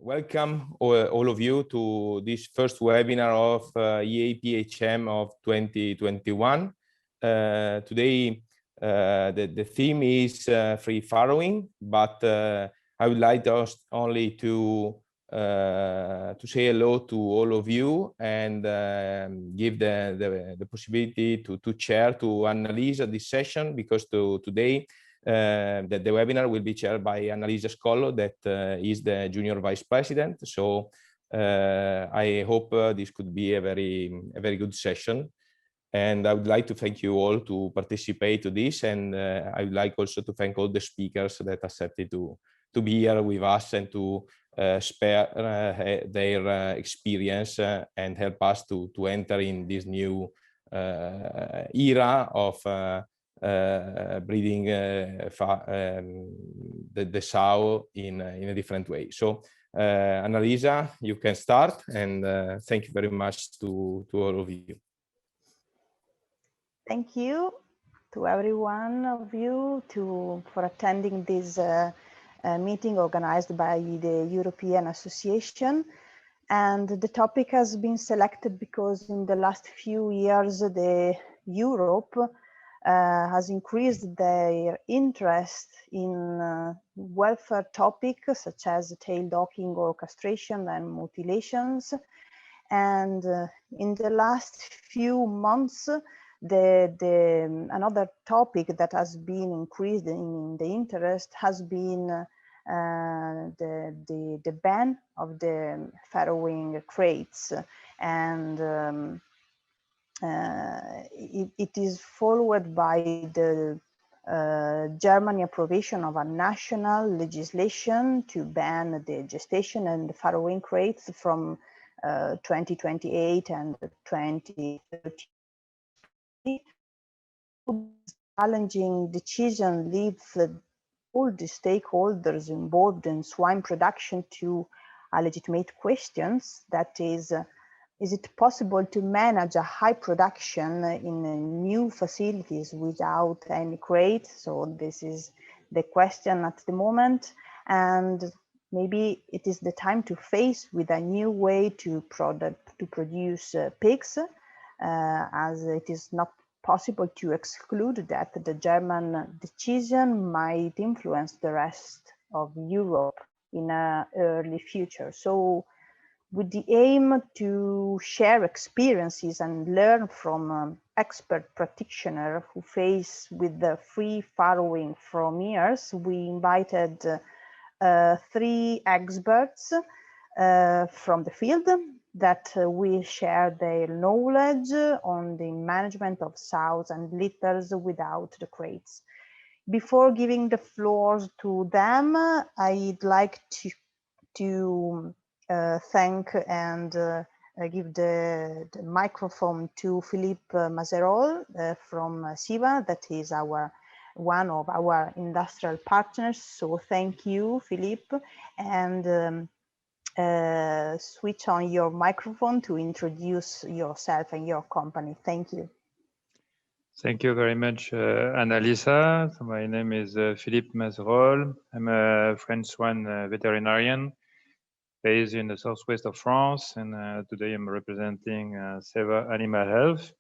welcome all of you to this first webinar of EAPHM of 2021. Today, the theme is free farrowing, but I would like us only to say hello to all of you and give the possibility to chair to Annalisa this session, because today the webinar will be chaired by Annalisa Scollo, that is the Junior Vice President. So I hope this could be a very good session. And I would like to thank you all to participate to this. And I would like also to thank all the speakers that accepted to be here with us and to share their experience and help us to enter in this new era of breeding the sow in a different way. So Annalisa, you can start, and thank you very much to all of you. Thank you to every one of you for attending this meeting organized by the European Association. And the topic has been selected because in the last few years, Europe has increased their interest in welfare topics such as tail docking or castration and mutilations. And in the last few months, another topic that has been increased in the interest has been the ban of the farrowing crates, and it is followed by the Germany approbation of a national legislation to ban the gestation and the farrowing crates from 2028 and 2030. Challenging decision leads all the stakeholders involved in swine production to legitimate questions. That is it possible to manage a high production in new facilities without any crate? So this is the question at the moment, and maybe it is the time to face with a new way to produce pigs, as it is not possible to exclude that the German decision might influence the rest of Europe in an early future. So with the aim to share experiences and learn from expert practitioners who face with the free farrowing from years, we invited 3 experts from the field that will share their knowledge on the management of sows and litters without the crates. Before giving the floor to them, I'd like to thank and give the microphone to Philippe Mazerol from SIVA, that is one of our industrial partners. So thank you, Philippe, and switch on your microphone to introduce yourself and your company. Thank you. Thank you very much, Annalisa. So my name is Philippe Mazerol. I'm a French swine veterinarian based in the southwest of France, and today I'm representing SIVA Animal Health.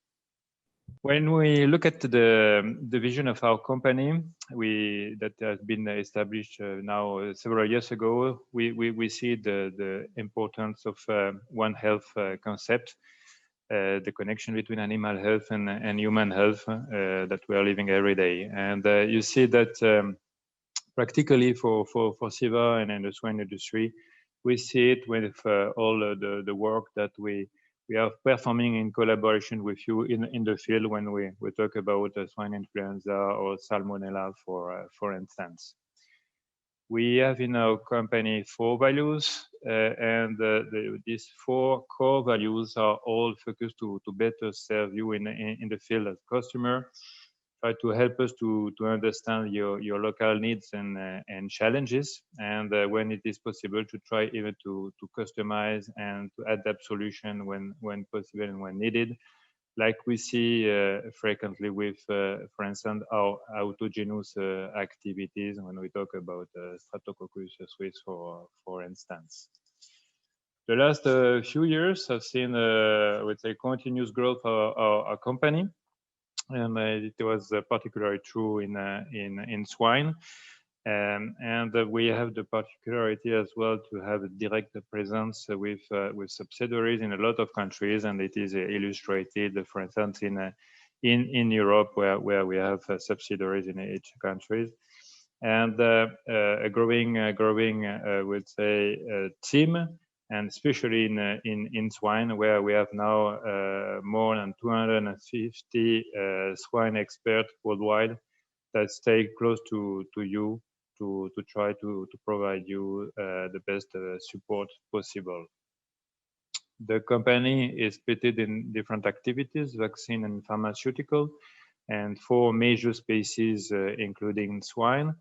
When we look at the vision of our company, that has been established now several years ago, we see the importance of One Health concept, the connection between animal health and human health that we are living every day. And you see that practically for SIVA and in the swine industry, we see it with all the work that we are performing in collaboration with you in the field when we talk about swine influenza or salmonella, for instance. We have in our company 4 values, and these 4 core values are all focused to better serve you in the field as customer, try to help us to understand your local needs and challenges, and when it is possible to try even to customize and to adapt solution when possible and when needed, like we see frequently with, for instance, our autogenous activities when we talk about Streptococcus suis, for instance. The last few years have seen, I would say, continuous growth of our company, and it was particularly true in swine. And we have the particularity as well to have a direct presence with subsidiaries in a lot of countries, and it is illustrated, for instance, in Europe, where we have subsidiaries in each country, and a growing, I would say, team, and especially in swine, where we have now more than 250 swine experts worldwide that stay close to you to try to provide you the best support possible. The company is split in different activities: vaccine and pharmaceutical, and 4 major species, including swine.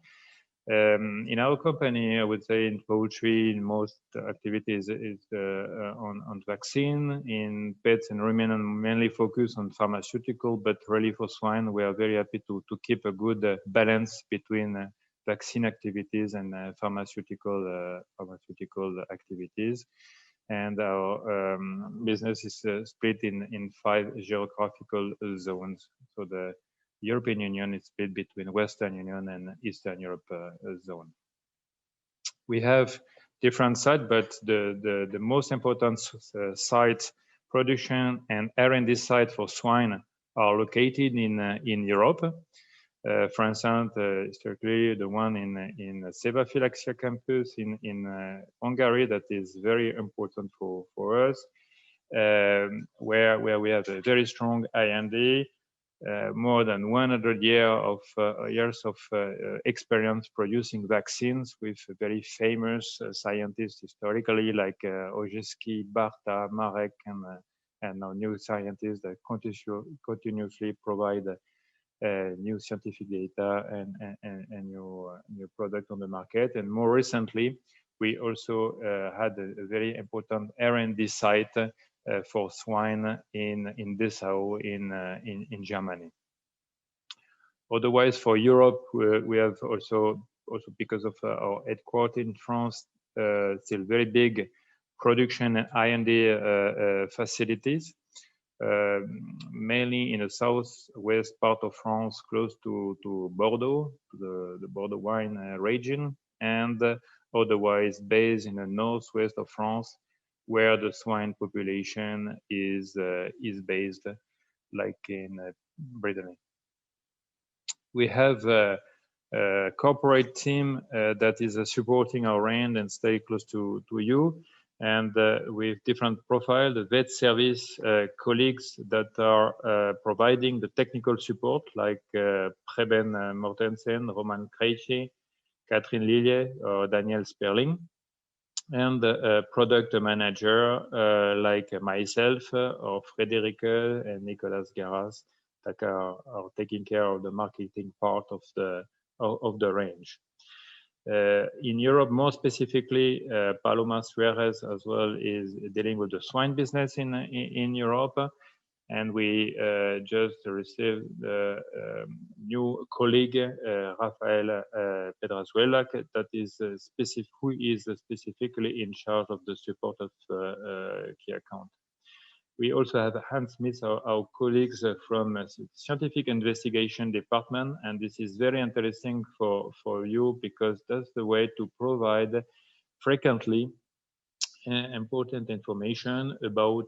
In our company, I would say in poultry, in most activities is on vaccine. In pets and ruminant, mainly focus on pharmaceutical, but really for swine, we are very happy to keep a good balance between vaccine activities and pharmaceutical activities. And our business is split in 5 geographical zones. So the European Union is split between Western Union and Eastern Europe zone. We have different sites, but the most important site, production and R&D site for swine, are located in Europe. For instance, historically, the one in Sebaphylaxia campus in Hungary, that is very important for us, where we have a very strong R&D. More than 100 years of experience producing vaccines with very famous scientists historically, like Ojeski, Barta, Marek, and now new scientists that continuously provide new scientific data and new product on the market. And more recently, we also had a very important R&D site for swine in Dessau in Germany. Otherwise, for Europe, we have also because of our headquarters in France, still very big production and R&D facilities, mainly in the southwest part of France, close to Bordeaux, the Bordeaux wine region, and otherwise based in the northwest of France, where the swine population is based, like in Brittany. We have a corporate team that is supporting our brand and stay close to you, and with different profile, the vet service colleagues that are providing the technical support, like Preben Mortensen, Roman Krejci, Catherine Lillet, or Daniel Sperling, and product manager like myself or Friederike and Nicolas Garas that are taking care of the marketing part of the range. In Europe, more specifically, Paloma Suarez as well is dealing with the swine business in Europe. And we just received a new colleague, Rafael Pedrazuela, that is who is specifically in charge of the support of key account. We also have Hans Smith, our colleagues from scientific investigation department, and this is very interesting for you because that's the way to provide frequently important information about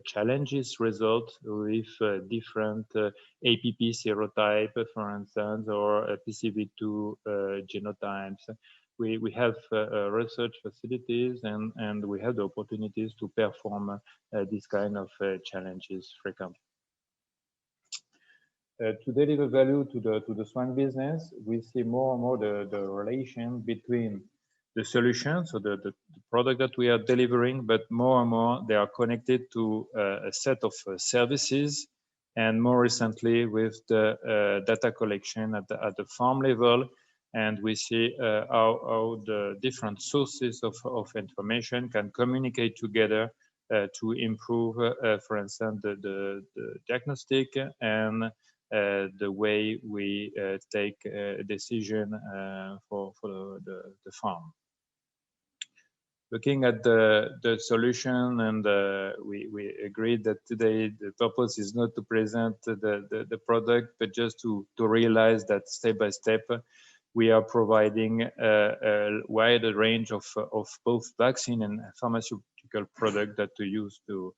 challenges result with different APP serotype, for instance, or PCV2 genotypes. We have research facilities and we have the opportunities to perform this kind of challenges frequently. To deliver value to the swine business, we see more and more the relation between the solution, so the product that we are delivering, but more and more they are connected to a set of services, and more recently with the data collection at the farm level. And we see how the different sources of information can communicate together to improve, for instance, the diagnostic and the way we take a decision for the farm. looking at the solution, and we agreed that today the purpose is not to present the product, but just to realize that step by step we are providing a wider range of both vaccine and pharmaceutical product that to use to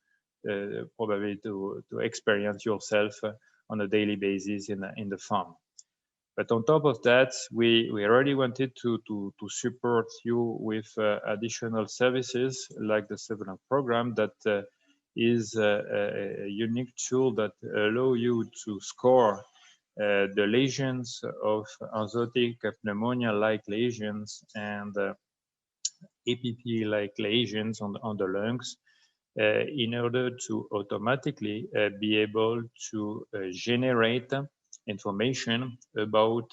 probably to experience yourself on a daily basis in the farm. But on top of that, we already wanted to support you with additional services like the Surveillance program that is a unique tool that allow you to score the lesions of enzootic pneumonia-like lesions and APP-like lesions on the lungs in order to automatically be able to generate information about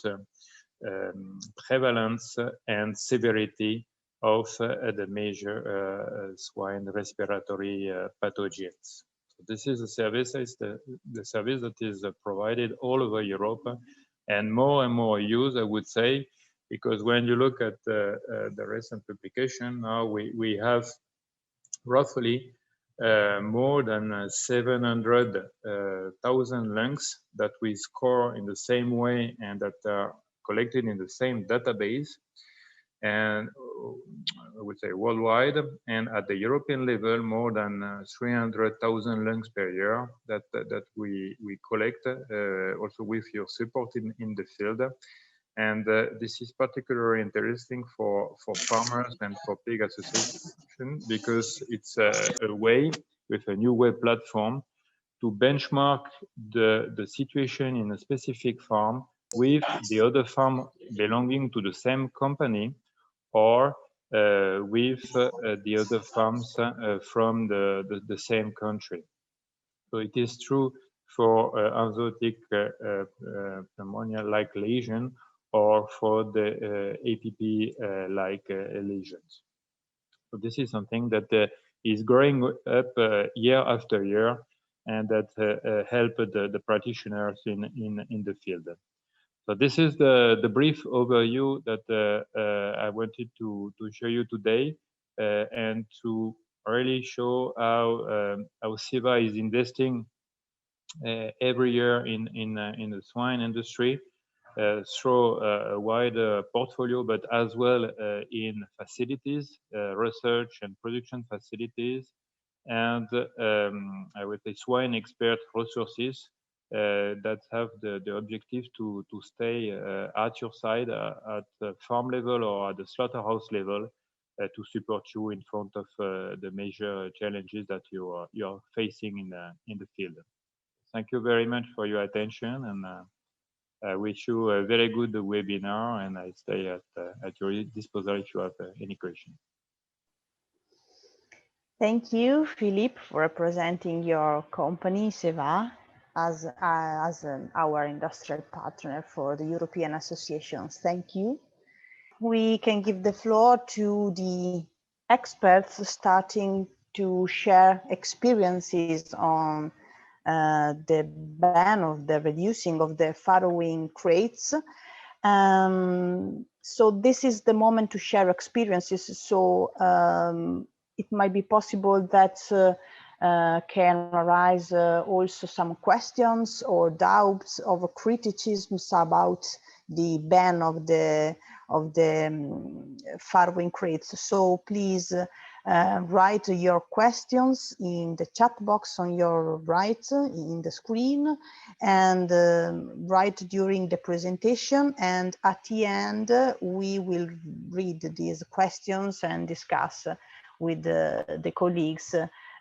prevalence and severity of the major swine respiratory pathogens. So this is a service, the service that is provided all over Europe and more used, I would say, because when you look at the recent publication, now we have roughly more than 700,000 lungs that we score in the same way and that are collected in the same database, and I would say worldwide, and at the European level, more than 300,000 lungs per year that we collect, also with your support in the field. And this is particularly interesting for farmers and for pig association because it's a way with a new web platform to benchmark the situation in a specific farm with the other farm belonging to the same company or with the other farms from the same country. So it is true for enzootic pneumonia-like lesion or for the APP-like lesions. So this is something that is growing up year after year, and that help the practitioners in the field. So this is the brief overview that I wanted to show you today, and to really show how CEVA is investing every year in the swine industry through a wider portfolio, but as well in facilities, research and production facilities, and I would say swine expert resources that have the objective to stay at your side at the farm level or at the slaughterhouse level to support you in front of the major challenges that you are facing in the field. Thank you very much for your attention, and I wish you a very good webinar, and I stay at your disposal if you have any questions. Thank you, Philippe, for representing your company, CEVA, as our industrial partner for the European associations. Thank you. We can give the floor to the experts starting to share experiences on the ban of the reducing of the farrowing crates. So this is the moment to share experiences. So it might be possible that can arise also some questions or doubts or criticisms about the ban of the farrowing crates. So please write your questions in the chat box on your right in the screen, and write during the presentation, and at the end we will read these questions and discuss with the colleagues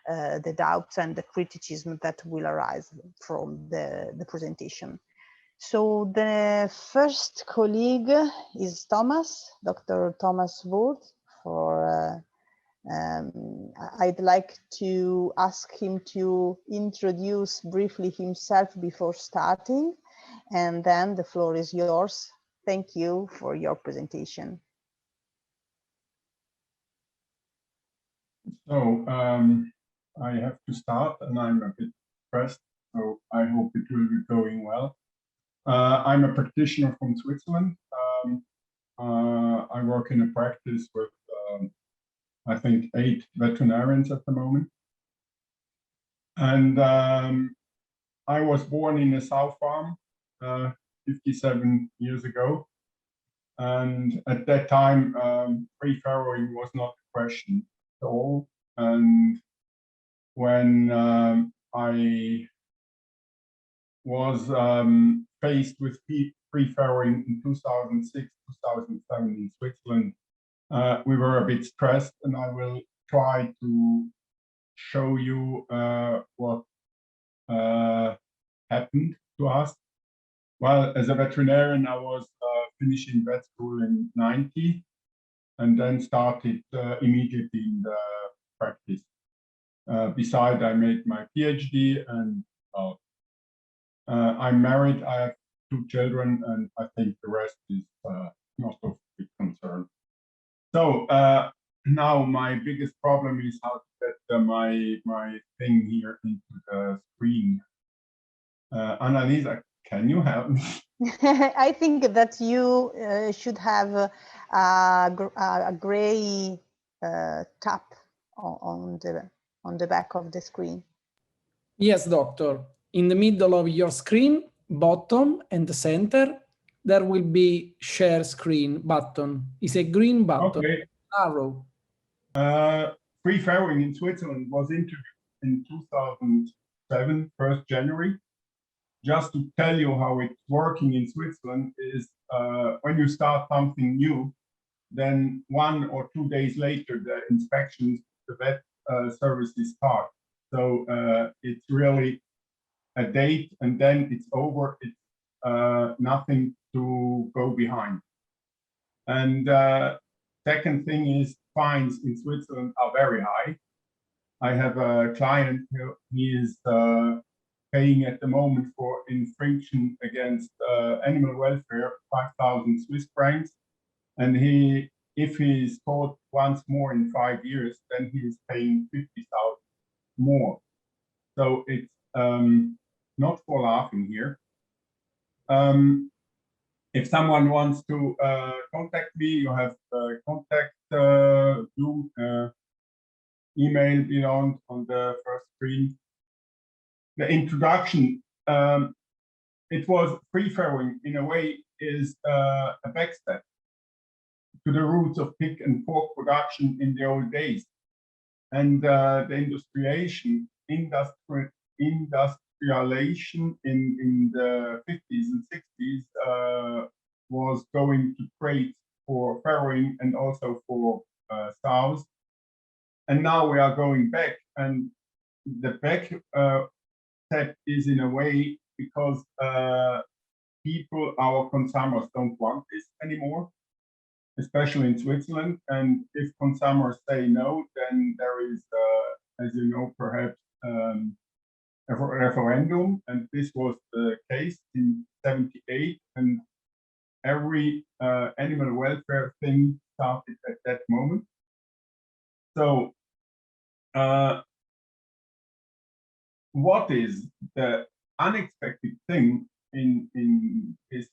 the doubts and the criticism that will arise from the presentation. So the first colleague is Thomas, Dr. Thomas Wood. I'd like to ask him to introduce briefly himself before starting, and then the floor is yours. Thank you for your presentation. So I have to start, and I'm a bit pressed, so I hope it will be going well. I'm a practitioner from Switzerland. I work in a practice with I think 8 veterinarians at the moment. And I was born in a sow farm 57 years ago. And at that time, free farrowing was not a question at all. And when I was faced with free farrowing in 2006, 2007 in Switzerland, we were a bit stressed, and I will try to show you what happened to us. Well, as a veterinarian, I was finishing vet school in '90, and then started immediately in the practice. Besides, I made my PhD, and I'm married. I have 2 children, and I think the rest is not of big concern. So now my biggest problem is how to get my thing here into the screen. Annalisa, can you help me? I think that you should have a gray tap on the back of the screen. Yes, doctor. In the middle of your screen, bottom and the center, there will be share screen button. It's a green button, Okay. arrow. Free farrowing in Switzerland was introduced in 2007, 1st January. Just to tell you how it's working in Switzerland is when you start something new, then 1 or 2 days later, the inspections, the vet services start. So it's really a date, and then it's over. It's nothing to go behind. And second thing is fines in Switzerland are very high. I have a client who he is paying at the moment for infringement against animal welfare 5,000 Swiss francs, and if he is caught once more in 5 years, then he is paying 50,000 more. So it's not for laughing here. If someone wants to contact me, you have contact Zoom, email beyond on the first screen. The introduction, it was free farrowing in a way is a backstep to the roots of pig and pork production in the old days. And the industrialization in the 50s and 60s was going to create for farrowing and also for sows. And now we are going back, and the back step is in a way because people, our consumers, don't want this anymore, especially in Switzerland. And if consumers say no, then there is, as you know, perhaps a referendum. And this was the case in '78, and every animal welfare thing started at that moment. So what is the unexpected thing in this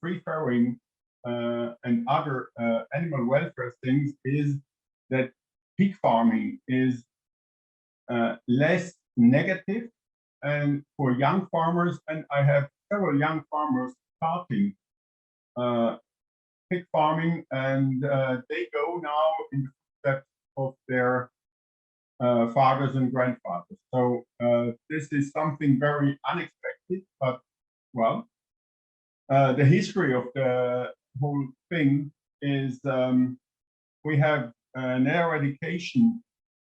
free farrowing and other animal welfare things is that pig farming is less negative and for young farmers, and I have several young farmers starting pig farming, and they go now in the steps of their fathers and grandfathers. So this is something very unexpected, but well, the history of the whole thing is we have an eradication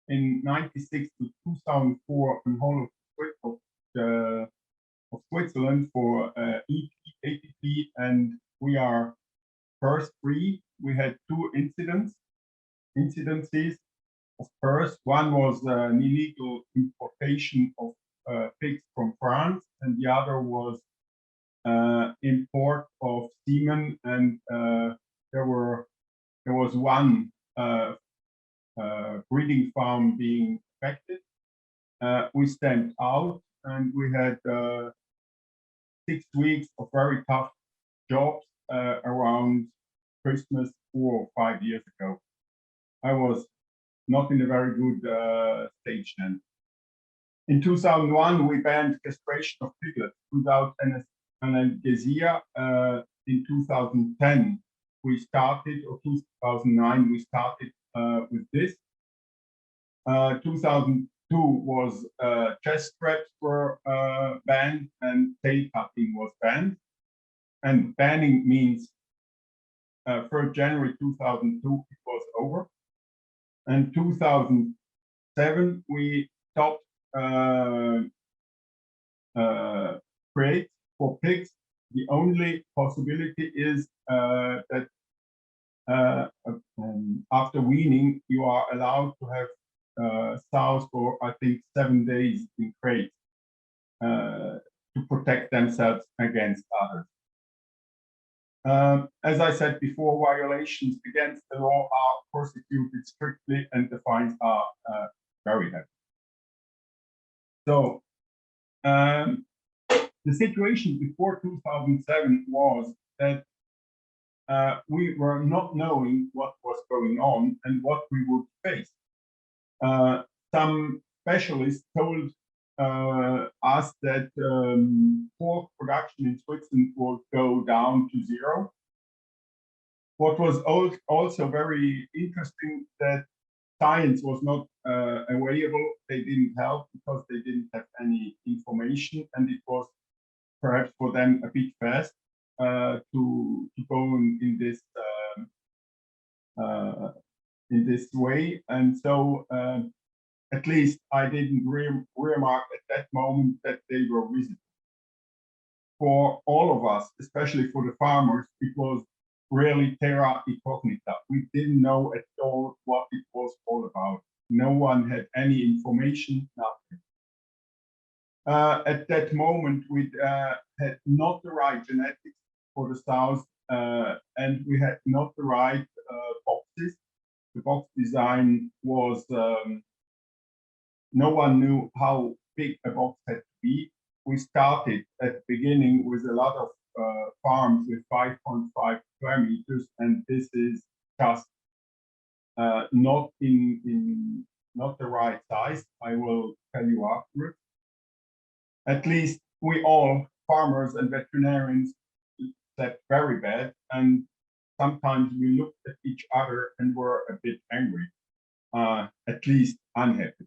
in '96 to 2004 in whole of Switzerland for APP, and we are first free. We had 2 incidences. First, one was an illegal importation of pigs from France, and the other was import of semen, and there was one breeding farm being affected. We stamped out, and we had 6 weeks of very tough jobs around Christmas 4 or 5 years ago. I was not in a very good stage then. In 2001, we banned castration of piglets without analgesia. In 2010, we started, or 2009, we started with this. 2002 was chest straps were banned and tail cutting was banned. And banning means 1st January 2002, it was over. And 2007, we stopped crate for pigs. The only possibility is that after weaning, you are allowed to have sows for, I think, 7 days in crate to protect themselves against others. As I said before, violations against the law are prosecuted strictly and the fines are very heavy. So the situation before 2007 was that we were not knowing what was going on and what we would face. Some specialists told us that pork production in Switzerland would go down to 0. What was also very interesting, that science was not available. They didn't help because they didn't have any information, and it was perhaps for them a bit fast to go in this way. And so at least I didn't remark at that moment that they were visible. For all of us, especially for the farmers, it was really terra incognita. We didn't know at all what it was all about. No one had any information, nothing. At that moment, we had not the right genetics for the sows, and we had not the right boxes. The box design was, no one knew how big a box had to be. We started at the beginning with a lot of farms with 5.5 square meters, and this is just not not the right size. I will tell you afterwards. At least we all, farmers and veterinarians, slept very bad, and sometimes we looked at each other and were a bit angry, at least unhappy.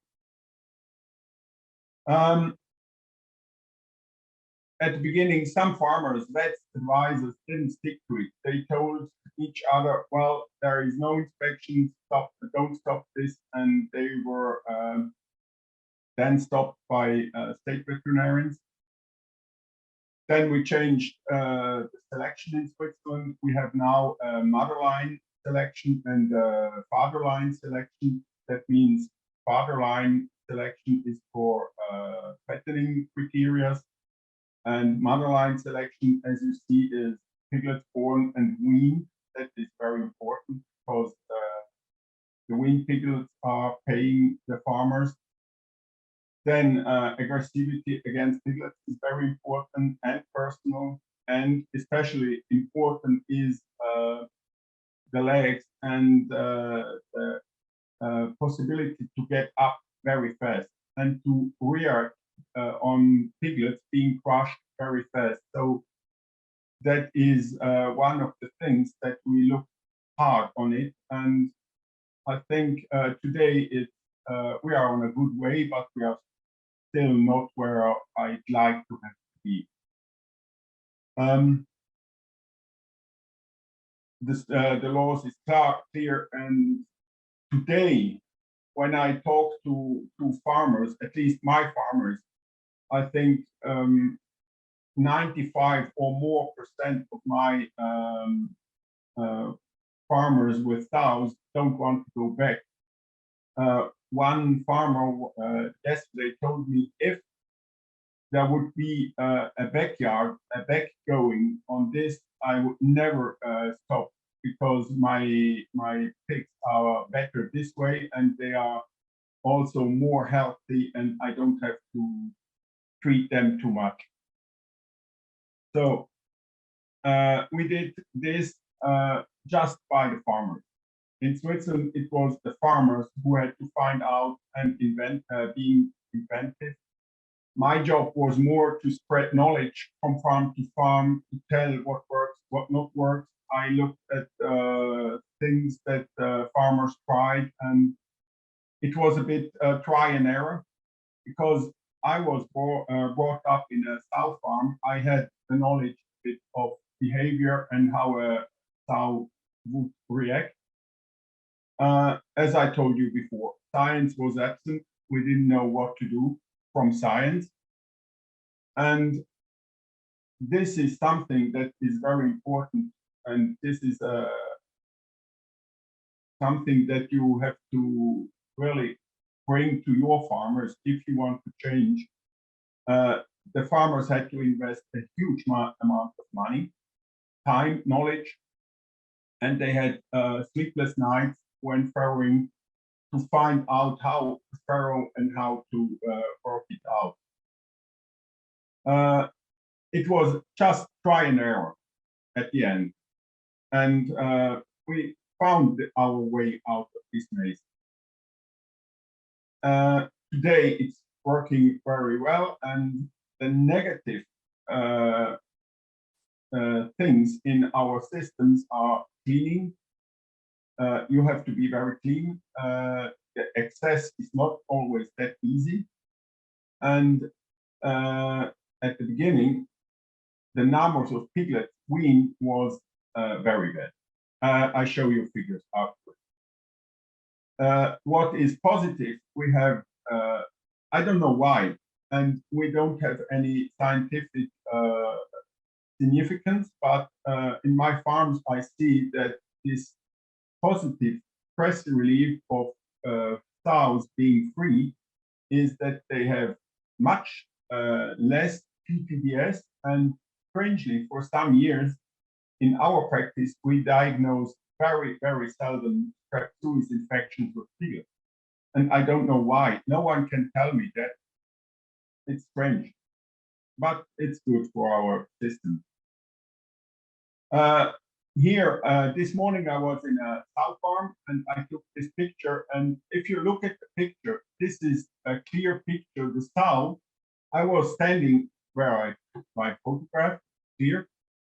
At the beginning, some farmers, vets, advisors didn't stick to it. They told each other, well, there is no inspection, don't stop this, and they were then stopped by state veterinarians. Then we changed the selection in Switzerland. We have now a motherline selection and a fatherline selection. That means fatherline selection is for fattening criteria, and motherline selection, as you see, is piglets born and weaned. That is very important because the weaned piglets are paying the farmers. Then aggressivity against piglets is very important and personal, and especially important is the legs and the possibility to get up very fast and to react on piglets being crushed very fast. So that is one of the things that we look hard on it, and I think today we are on a good way, but we are still not where I'd like to have to be. The laws is clear, and today, when I talk to farmers, at least my farmers, I think 95% or more of my farmers with cows don't want to go back. One farmer yesterday told me if there would be a back going on this, I would never stop, because my pigs are better this way and they are also more healthy, and I don't have to treat them too much. So we did this just by the farmers. in Switzerland, it was the farmers who had to find out and being inventive. My job was more to spread knowledge from farm to farm, to tell what works, what not works. I looked at things that farmers tried, and it was a bit try and error, because I was brought up in a sow farm. I had the knowledge bit of behavior and how a sow would react. As I told you before, science was absent. We didn't know what to do from science. And this is something that is very important. And this is something that you have to really bring to your farmers if you want to change. The farmers had to invest a huge amount of money, time, knowledge, and they had sleepless nights when farrowing to find out how to farrow and how to work it out. It was just try and error at the end, and we found our way out of this maze. Today it's working very well, and the negative things in our systems are cleaning. You have to be very clean. The excess is not always that easy. And at the beginning, the numbers of piglets weaned was very bad. I show you figures afterwards. What is positive, we have, I don't know why, and we don't have any scientific significance, but in my farms, I see that this positive stress relief of sows being free is that they have much less PPDS, and strangely, for some years in our practice, we diagnose very, very seldom strep suis infections with piglets. And I don't know why. No one can tell me that. It's strange, but it's good for our system. Here, this morning I was in a sow farm and I took this picture. And if you look at the picture, this is a clear picture. The sow, I was standing where I took my photograph here,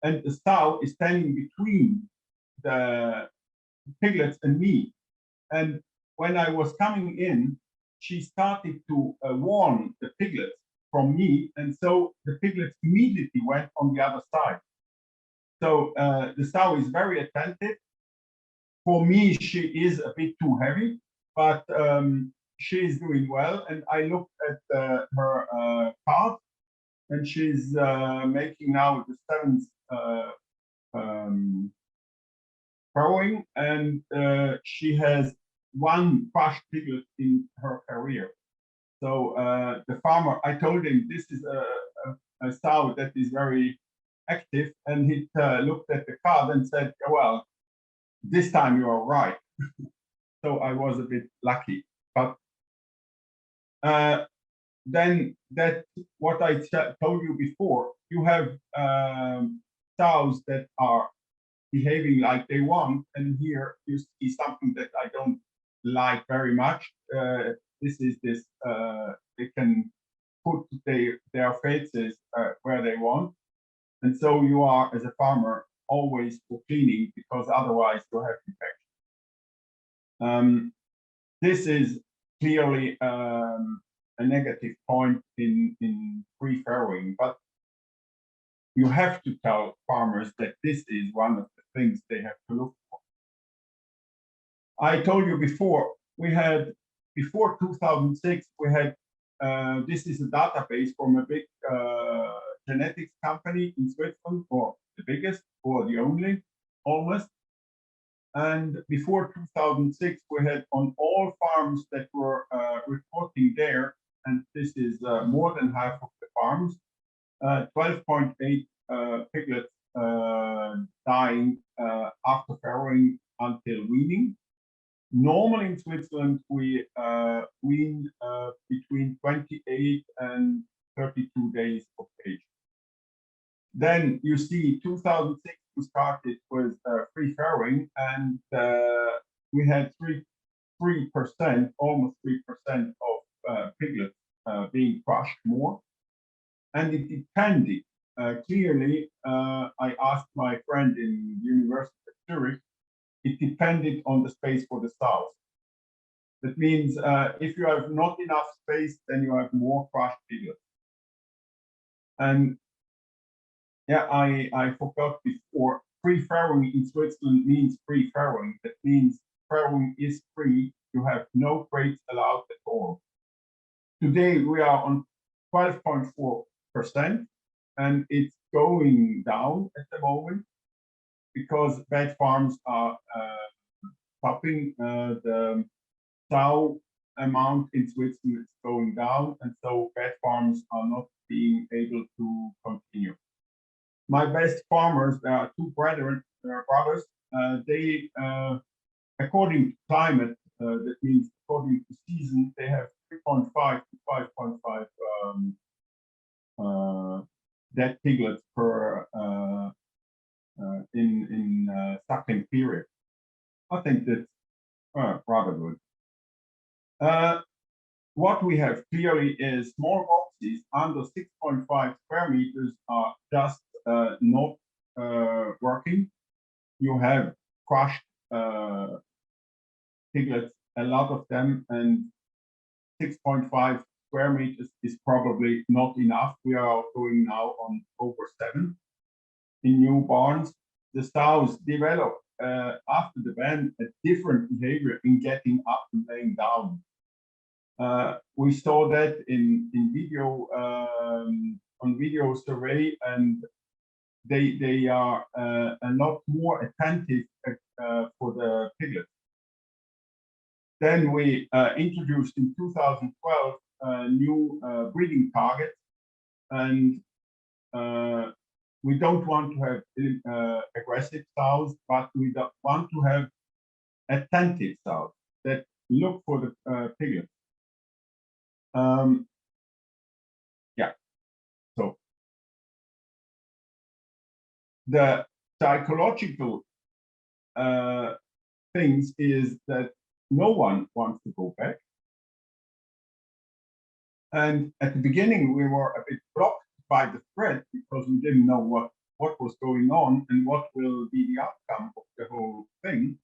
and the sow is standing between the piglets and me. And when I was coming in, she started to warn the piglets from me. And so the piglets immediately went on the other side. So the sow is very attentive. For me, she is a bit too heavy, but she is doing well. And I looked at her calf, and she's making now the 7th farrowing, and she has 1 crushed piglet in her career. So the farmer, I told him this is a sow that is very active, and he looked at the card and said, well, this time you are right. So I was a bit lucky, but then that what I told you before, you have sows that are behaving like they want, and here you see something that I don't like very much. This is this, they can put their faces where they want. And so you are, as a farmer, always for cleaning, because otherwise you have infection. This is clearly a negative point in free farrowing, but you have to tell farmers that this is one of the things they have to look for. I told you before, we had, before 2006, we had, this is a database from a big genetics company in Switzerland, or the biggest, or the only, almost. And before 2006, we had on all farms that were reporting there, and this is more than half of the farms, 12.8 piglets dying after farrowing until weaning. Normally in Switzerland, we wean between 28 and 32 days of age. Then you see 2006 we started with free farrowing, and we had 3%, almost 3% of piglets being crushed more. And it depended. Clearly, I asked my friend in the University of Zurich, it depended on the space for the sows. That means if you have not enough space, then you have more crushed piglets. And yeah, I forgot before, free farrowing in Switzerland means free farrowing. That means farrowing is free. You have no crates allowed at all. Today we are on 12.4%, and it's going down at the moment because bed farms are stopping. The sow amount in Switzerland is going down, and so bed farms are not being able to continue. My best farmers, there are two brothers. They, according to climate, that means according to season, they have 3.5 to 5.5 dead piglets per in suckling period. I think that's rather good. What we have clearly is small boxes under 6.5 square meters are just not working. You have crushed piglets, a lot of them, and 6.5 square meters is probably not enough. We are going now on over 7 in new barns. The sows develop after the ban a different behavior in getting up and laying down. We saw that in video on video survey, and they are a lot more attentive for the piglets. Then we introduced in 2012 new breeding targets, and we don't want to have aggressive sows, but we want to have attentive sows that look for the piglets. Yeah, so the psychological things is that no one wants to go back. And at the beginning, we were a bit blocked by the threat because we didn't know what was going on and what will be the outcome of the whole thing.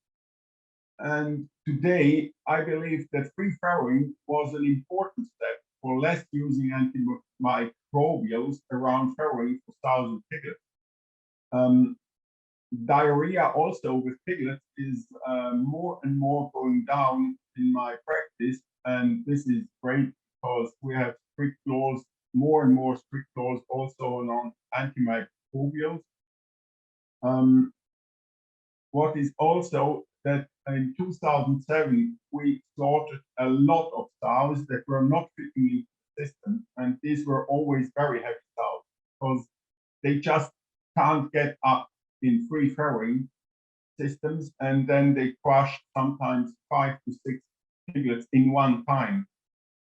And today, I believe that free farrowing was an important step for less using antimicrobials around farrowing for sows and piglets. Diarrhea also with piglets is more and more going down in my practice, and this is great because we have strict laws, more and more strict laws also on antimicrobials. What is also that in 2007 we slaughtered a lot of sows that were not fitting into the system, and these were always very heavy sows because they just can't get up in free farrowing systems, and then they crush sometimes 5 to 6 piglets in one time,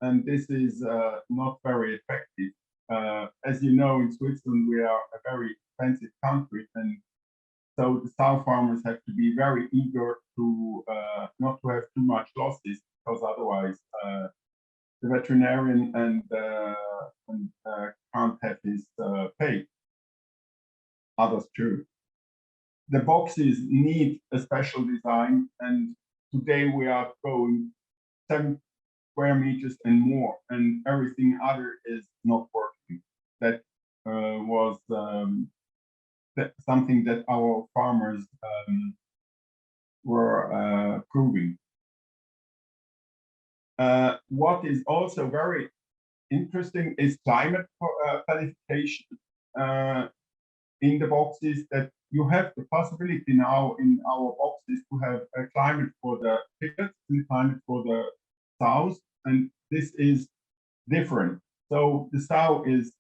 and this is not very effective. As you know, in Switzerland we are a very expensive country, and so the sow farmers have to be very eager to not to have too much losses, because otherwise the veterinarian can't have his pay. Others too. The boxes need a special design, and today we are going 7 square meters and more, and everything other is not working. That was something that our farmers were proving. What is also very interesting is climate qualification in the boxes, that you have the possibility now in our boxes to have a climate for the piglets and a climate for the sows, and this is different. So the sow is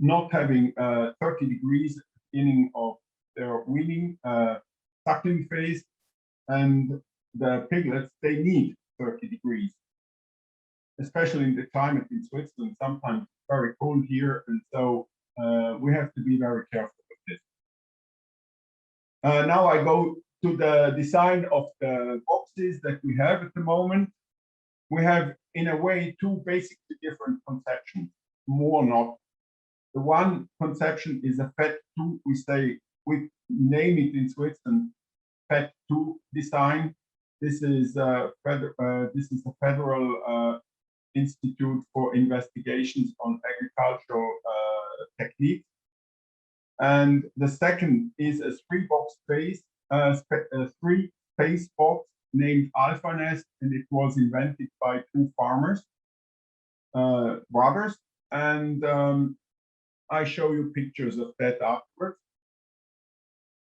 not having 30 degrees at the beginning of their weaning suckling phase, and the piglets, they need 30 degrees, especially in the climate in Switzerland. Sometimes it's very cold here, and so we have to be very careful with this. Now I go to the design of the boxes that we have at the moment, we have in a way two basically different conceptions, more not. The one conception is a FET2, we name it in Switzerland FET2 design. This is the Federal Institute for Investigations on Agricultural Techniques. And the second is a three-phase box named AlphaNest, and it was invented by two farmers, brothers. And I show you pictures of that afterwards.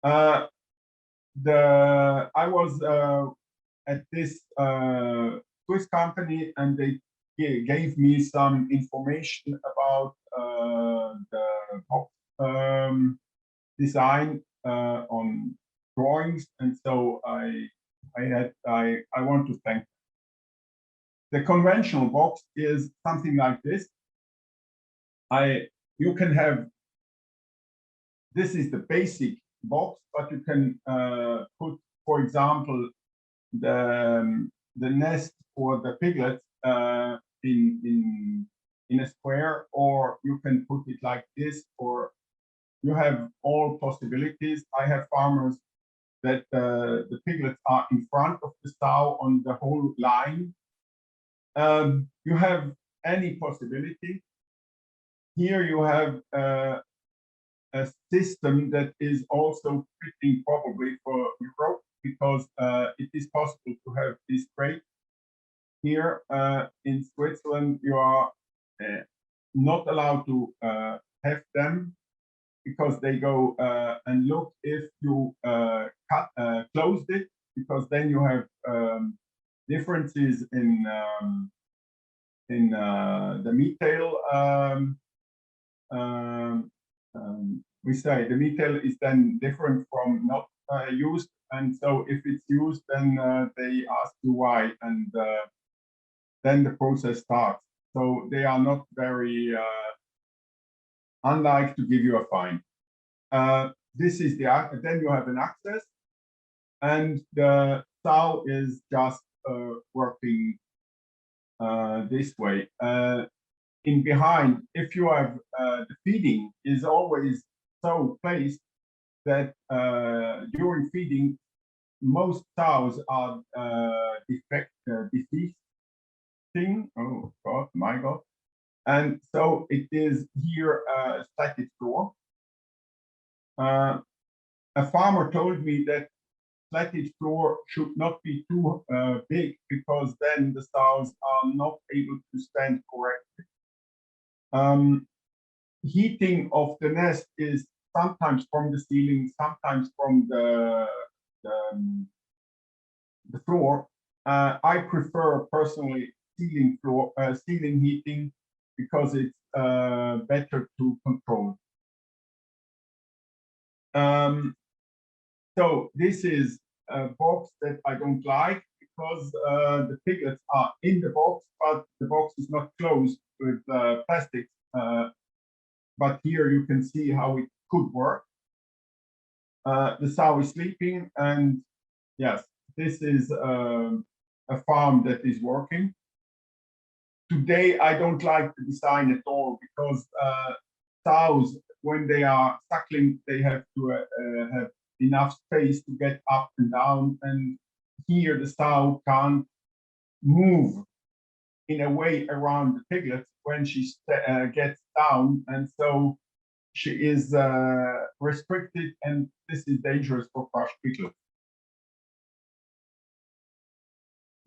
I was at this Swiss company, and they gave me some information about the box design on drawings, and so I want to thank them. The conventional box is something like this. You can have, this is the basic box, but you can put, for example, the nest for the piglets in a square, or you can put it like this, or you have all possibilities. I have farmers that the piglets are in front of the sow on the whole line. You have any possibility. Here you have a system that is also fitting probably for Europe, because it is possible to have this crate. Here in Switzerland, you are not allowed to have them, because they go and look if you closed it, because then you have differences in the meat tail. We say the meat tail is then different from not used, and so if it's used, then they ask you why, and then the process starts. So they are not very unlike to give you a fine. This is then you have an access, and the sow is just working this way. In behind, if you have the feeding is always so placed that during feeding, most sows are defeating. Oh God, my God. And so it is here a static floor. A farmer told me that slatted floor should not be too big, because then the sows are not able to stand correctly. Heating of the nest is sometimes from the ceiling, sometimes from the floor. I prefer personally ceiling heating, because it's better to control. So this is a box that I don't like, because the piglets are in the box, but the box is not closed with plastic. But here you can see how it could work. The sow is sleeping, and yes, this is a farm that is working. Today, I don't like the design at all, because sows, when they are suckling, they have to have enough space to get up and down, and here the sow can't move in a way around the piglets when she gets down, and so she is restricted, and this is dangerous for crushed piglets.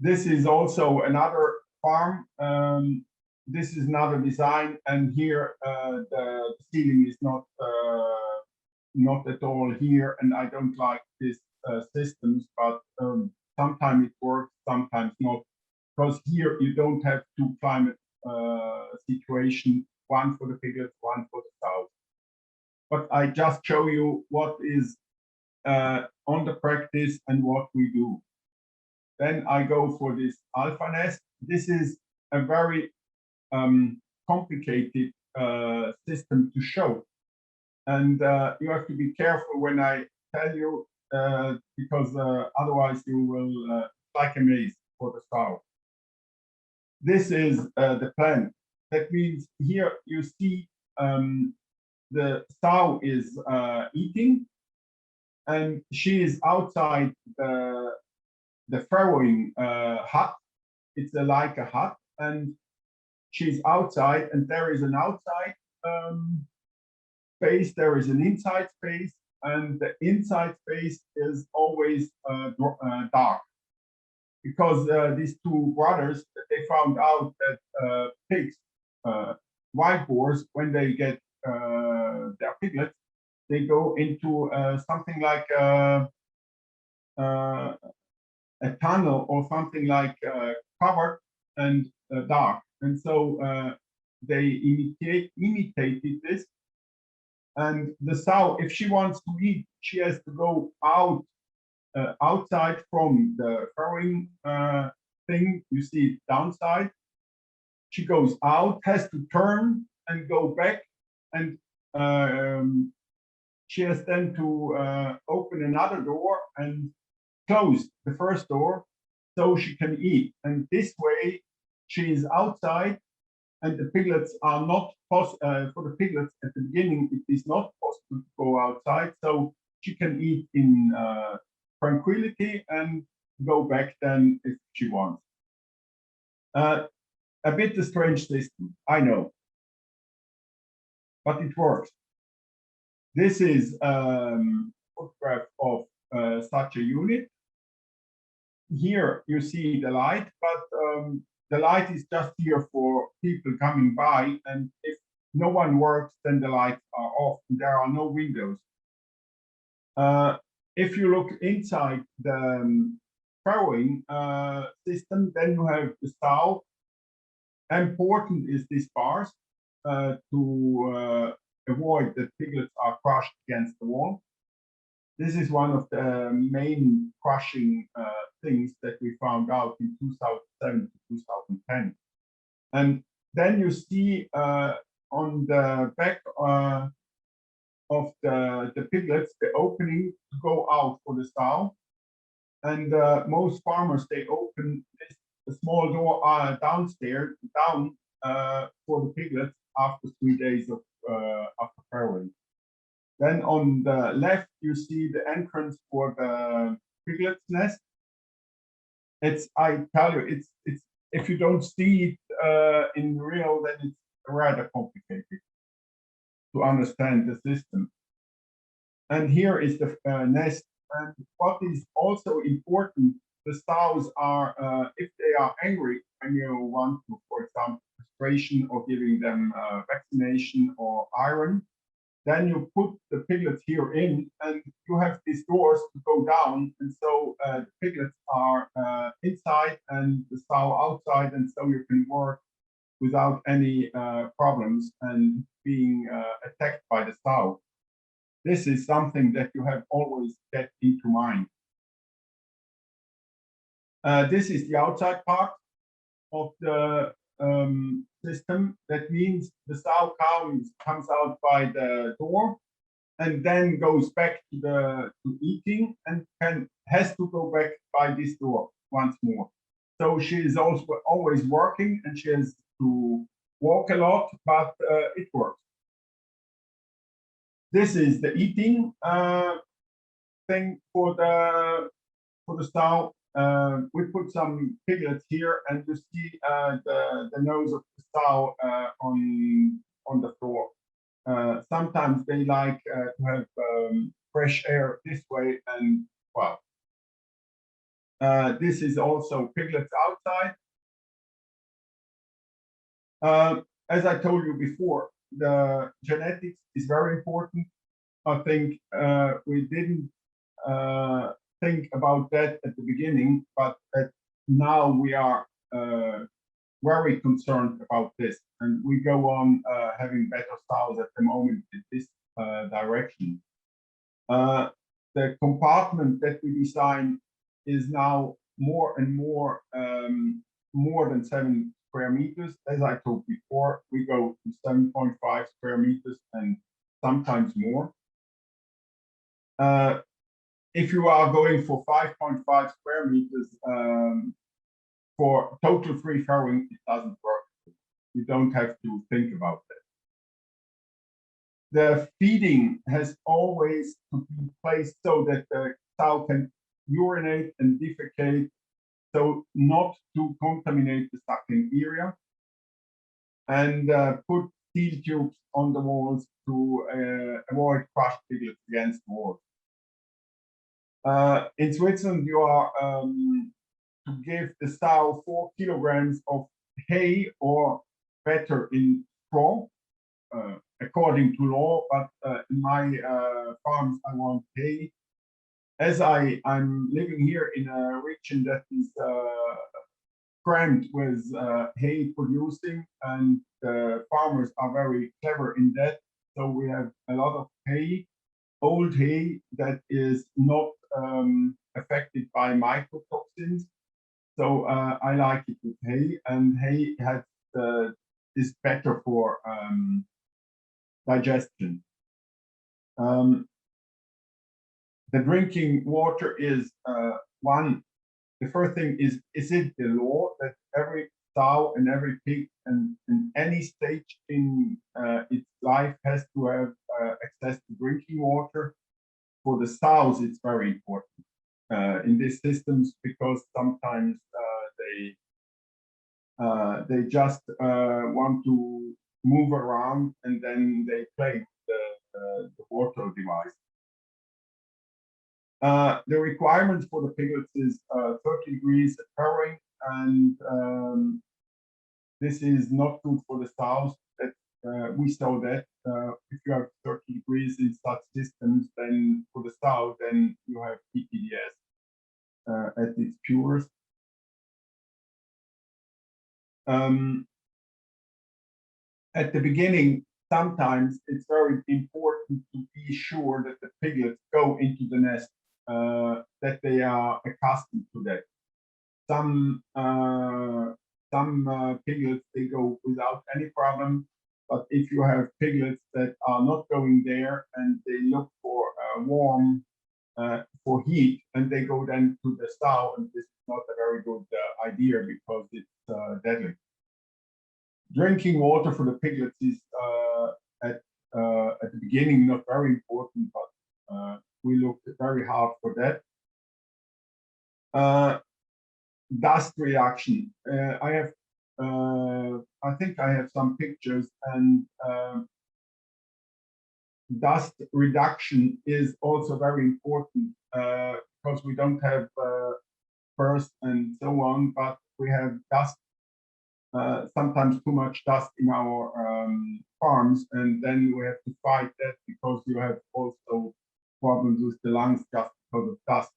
This is also another farm. This is another design, and here the ceiling is not at all here, and I don't like this systems, but sometimes it works, sometimes not, because here you don't have two climate situation, one for the piglets, one for the sows. But I just show you what is on the practice and what we do. Then I go for this AlphaNest. This is a very complicated system to show. And you have to be careful when I tell you because otherwise you will like a maze for the sow. This is the plan. That means here you see the sow is eating, and she is outside the farrowing hut. It's like a hut, and she's outside, and there is an outside space, there is an inside space, and the inside space is always dark. Because these two brothers, they found out that pigs, wild boars, when they get their piglets, they go into something like a tunnel or something like covered and dark. And so they imitated this. And the sow, if she wants to eat, she has to go out outside from the farrowing thing. You see downside. She goes out, has to turn and go back, and she has then to open another door and close the first door so she can eat. And this way she is outside, and the piglets are not possible. For the piglets at the beginning, it is not possible to go outside, so she can eat in tranquility and go back then if she wants. A bit a strange system, I know, but it works. This is a photograph of such a unit. Here you see the light, but the light is just here for people coming by, and if no one works, then the lights are off. There are no windows. If you look inside the farrowing system, then you have the sow. Important is these bars to avoid that piglets are crushed against the wall. This is one of the main crushing things that we found out in 2007 to 2010. And then you see on the back of the piglets, the opening to go out for the sow. And most farmers, they open this small door downstairs, down for the piglets after 3 days of after farrowing. Then on the left, you see the entrance for the piglet's nest. It's, I tell you, it's if you don't see it in real, then it's rather complicated to understand the system. And here is the nest. And what is also important, the sows are, if they are angry and you want to, for example, castration or giving them vaccination or iron, then you put the piglets here in, and you have these doors to go down, and so the piglets are inside and the sow outside, and so you can work without any problems and being attacked by the sow. This is something that you have always get into mind. This is the outside part of the system. That means the sow comes out by the door and then goes back to eating, and has to go back by this door once more. So she is also always working, and she has to walk a lot, but it works. This is the eating thing for the sow. We put some piglets here, and you see the nose of the sow on the floor. Sometimes they like to have fresh air this way, and well, this is also piglets outside. As I told you before, the genetics is very important. I think we didn't think about that at the beginning, but now we are very concerned about this, and we go on having better sows at the moment in this direction. The compartment that we designed is now more and more than 7 square meters. As I told before, we go to 7.5 square meters and sometimes more. if you are going for 5.5 square meters for total free farrowing, it doesn't work. You don't have to think about that. The feeding has always to be placed so that the sow can urinate and defecate, so not to contaminate the suckling area, and put steel tubes on the walls to avoid crushed piglets against the walls. In Switzerland, you are to give the sow 4 kilograms of hay or better in straw, according to law, but in my farms I want hay. As I'm living here in a region that is crammed with hay producing, and the farmers are very clever in that, so we have a lot of hay, old hay that is not affected by mycotoxins. So I like it with hay, and hay has is better for digestion. The drinking water is one. The first thing is it the law that every sow and every pig and in any stage in its life has to have access to drinking water? For the sows, it's very important in these systems, because sometimes they just want to move around and then they play the water device. The requirements for the piglets is 30 degrees at farrowing, and this is not good for the sows. That we saw that if you have 30 degrees in such systems, then for the sow, then you have PPDS at its purest. At the beginning, sometimes it's very important to be sure that the piglets go into the nest, that they are accustomed to that. Some piglets, they go without any problem, but if you have piglets that are not going there and they look for warm, for heat, and they go then to the sow, and this is not a very good idea, because it's deadly. Drinking water for the piglets is at the beginning not very important, but we looked very hard for that. Dust reaction. I think I have some pictures, and dust reduction is also very important, because we don't have bursts and so on, but we have dust, sometimes too much dust in our farms, and then we have to fight that, because you have also problems with the lungs just because of dust.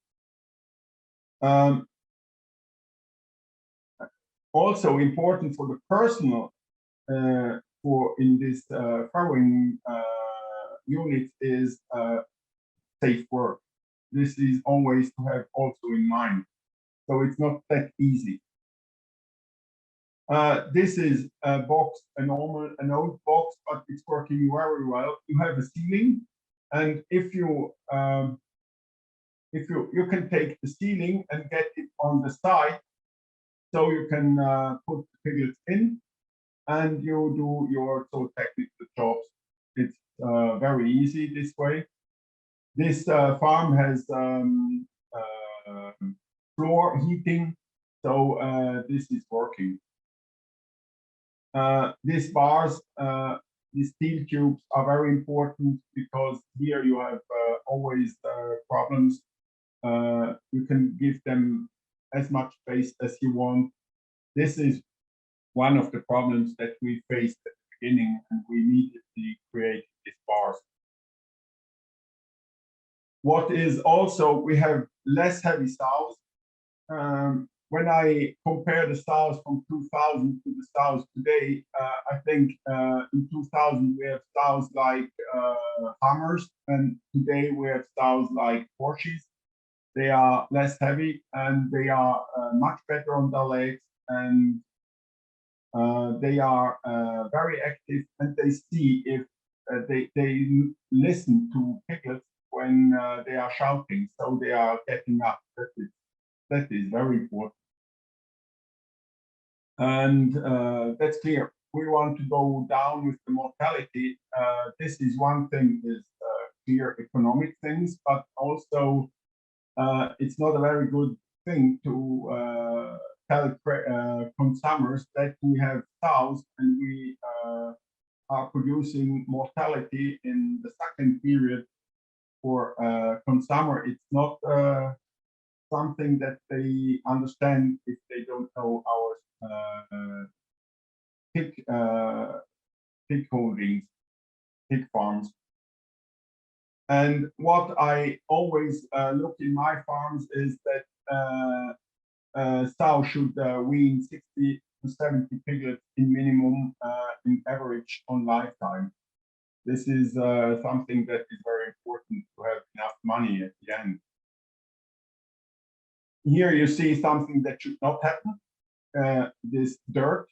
Also important for the personal, for in this farrowing unit, is safe work. This is always to have also in mind. So it's not that easy. This is a box, an old box, but it's working very well. You have a ceiling, and if you can take the ceiling and get it on the side, so you can put the piglets in, and you do your technical jobs. It's very easy this way. This farm has floor heating, so this is working. These bars, these steel tubes are very important, because here you have always problems. You can give them as much space as you want. This is one of the problems that we faced at the beginning, and we immediately created these bars. What is also, we have less heavy sows. When I compare the sows from 2000 to the sows today, I think in 2000 we have sows like Hammers, and today we have sows like Porsches. They are less heavy, and they are much better on their legs, and they are very active, and they see if they listen to piglets when they are shouting, so they are getting up. That is very important. And that's clear. We want to go down with the mortality. This is one thing, is clear economic things, but also it's not a very good thing to tell consumers that we have cows and we are producing mortality in the second period for consumer. It's not something that they understand if they don't know our pig holdings, pig farms. And what I always look in my farms is that sow should wean 60 to 70 piglets in minimum in average on lifetime. This is something that is very important to have enough money at the end. Here you see something that should not happen. This dirt.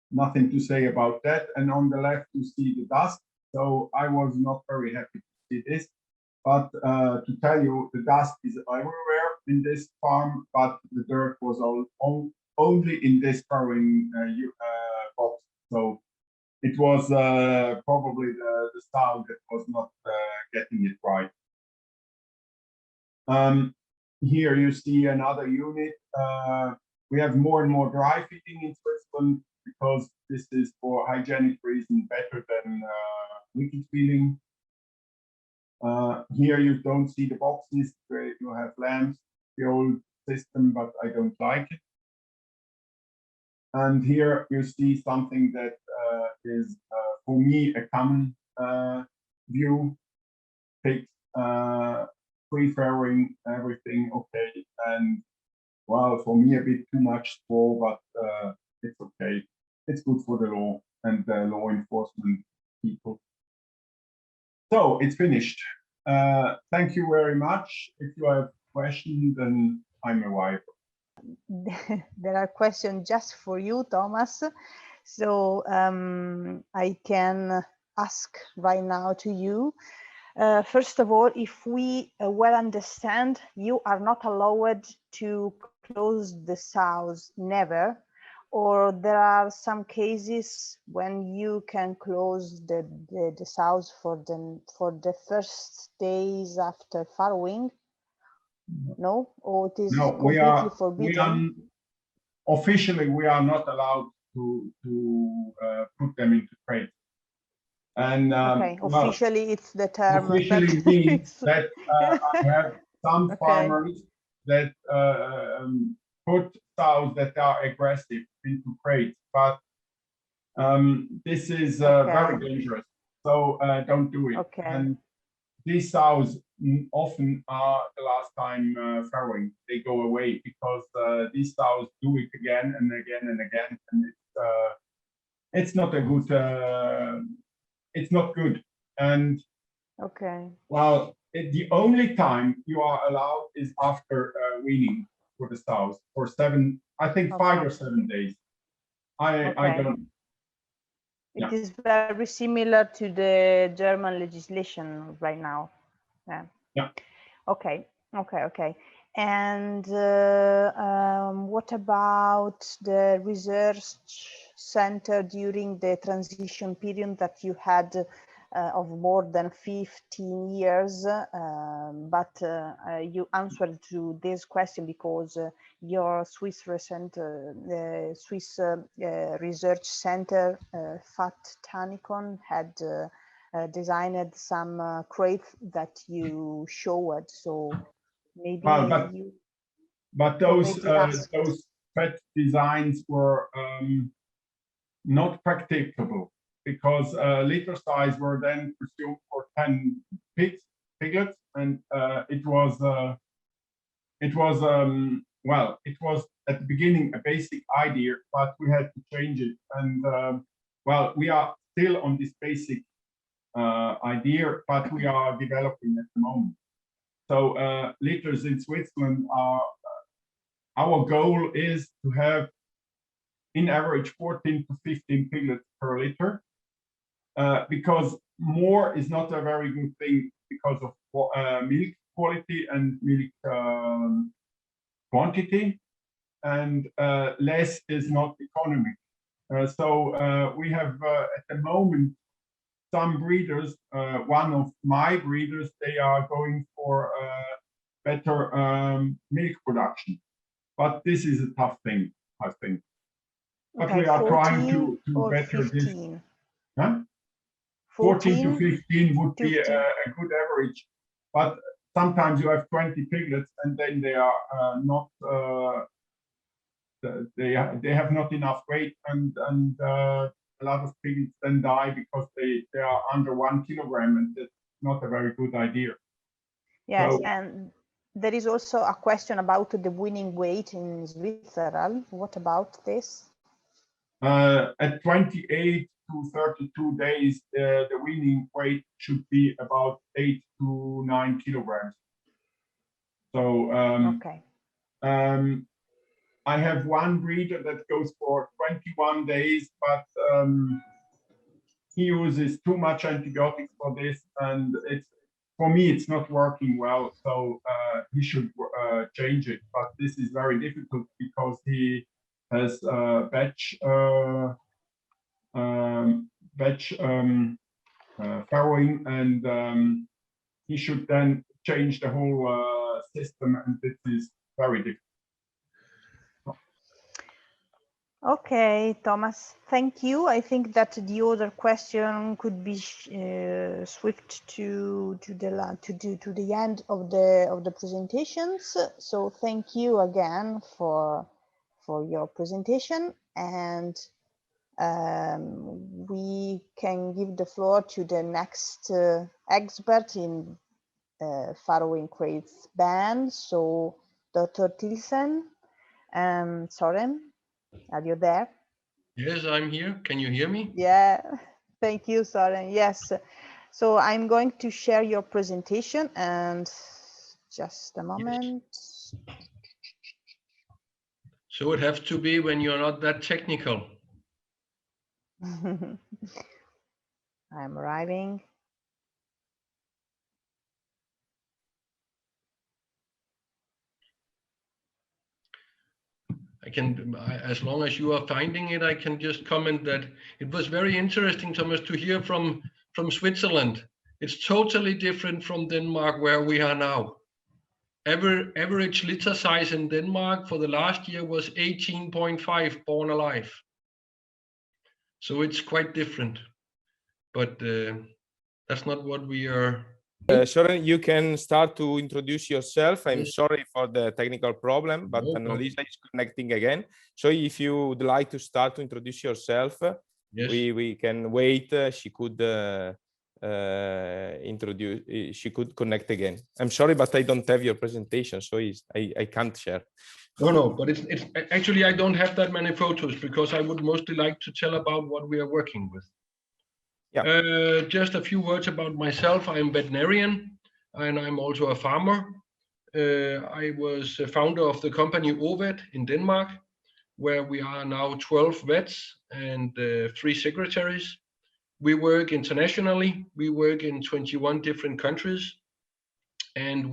Nothing to say about that. And on the left, you see the dust. So I was not very happy to see this. But to tell you, the dust is everywhere in this farm, but the dirt was only in this farrowing box. So it was probably the sow that was not getting it right. Here you see another unit. We have more and more dry feeding in Switzerland because this is for hygienic reasons better than liquid feeding. Here you don't see the boxes where you have lambs, the old system, but I don't like it. And here you see something that is for me a common view. Pigs, free farrowing, everything okay, and well, for me a bit too much straw, but it's okay. It's good for the law and the law enforcement people. So it's finished. Thank you very much. If you have questions, then I'm available. There are questions just for you, Thomas. So I can ask right now to you. First of all, if we well understand, you are not allowed to close the sows, never, or there are some cases when you can close the sows for the first days after farrowing? No, or it is completely forbidden? Officially, we are not allowed to put them into crates. And okay, officially, well, it's the term. Officially means that I have some farmers that put sows that are aggressive into crates, but this is very dangerous. So don't do it. And these sows often are the last time farrowing. They go away because these sows do it again and again and again, and it's not a good. It's not good. And well, the only time you are allowed is after weaning for the sows for 7, I think 5 or 7 days. I don't. It is very similar to the German legislation right now. Yeah. Okay. And what about the research center during the transition period that you had of more than 15 years? But you answered to this question because your Swiss Swiss research center, FAT Tanicon, had designed some crates that you showed. So maybe but those FAT designs were not practicable because litter size were then presumed for 10 piglets, and it was well, it was at the beginning a basic idea, but we had to change it. And well, we are still on this basic idea, but we are developing at the moment. So litters in Switzerland are, our goal is to have in average 14 to 15 piglets per litter. because more is not a very good thing because of milk quality and milk quantity, and less is not economic. So we have at the moment some breeders, one of my breeders, they are going for better milk production. But this is a tough thing, I think. But Okay, we are trying 14 to or better 15? this. Huh? 14 to 15 would be 15. a good average. But sometimes you have 20 piglets and then they are not, they have not enough weight, and a lot of piglets then die because they are under 1 kilogram, and that's not a very good idea. Yes, So, and there is also a question about the winning weight in Switzerland. What about this? at 28 to 32 days, the weaning weight should be about 8 to 9 kilograms. So Okay. I have one breeder that goes for 21 days, but he uses too much antibiotics for this, and for me it's not working well. So he should change it. But this is very difficult because he has batch farrowing, and he should then change the whole system, and this is very difficult. Okay, Thomas, thank you. I think that the other question could be swift to the end of the presentations. So thank you again for your presentation, and we can give the floor to the next expert in Farrowing crates band. So Dr. Tilsen Soren. Are you there? Yes, I'm here. Can you hear me? Yeah, thank you, Soren. Yes, so I'm going to share your presentation, and just a moment. Yes. So it has to be when you're not that technical. I'm arriving. As long as you are finding it, I can just comment that it was very interesting, Thomas, to hear from Switzerland. It's totally different from Denmark, where we are now. Average litter size in Denmark for the last year was 18.5 born alive. So it's quite different, but that's not what we are. Soren, you can start to introduce yourself. I'm Yes. sorry for the technical problem, but No problem. Annalisa is connecting again. So if you would like to start to introduce yourself, Yes. we can wait. She could she could connect again. I'm sorry, but I don't have your presentation, so I can't share. No, but it's actually, I don't have that many photos because I would mostly like to tell about what we are working with. Yeah. Just a few words about myself. I'm veterinarian and I'm also a farmer. I was a founder of the company Ovet in Denmark, where we are now 12 vets and 3 secretaries. We work internationally. We work in 21 different countries, and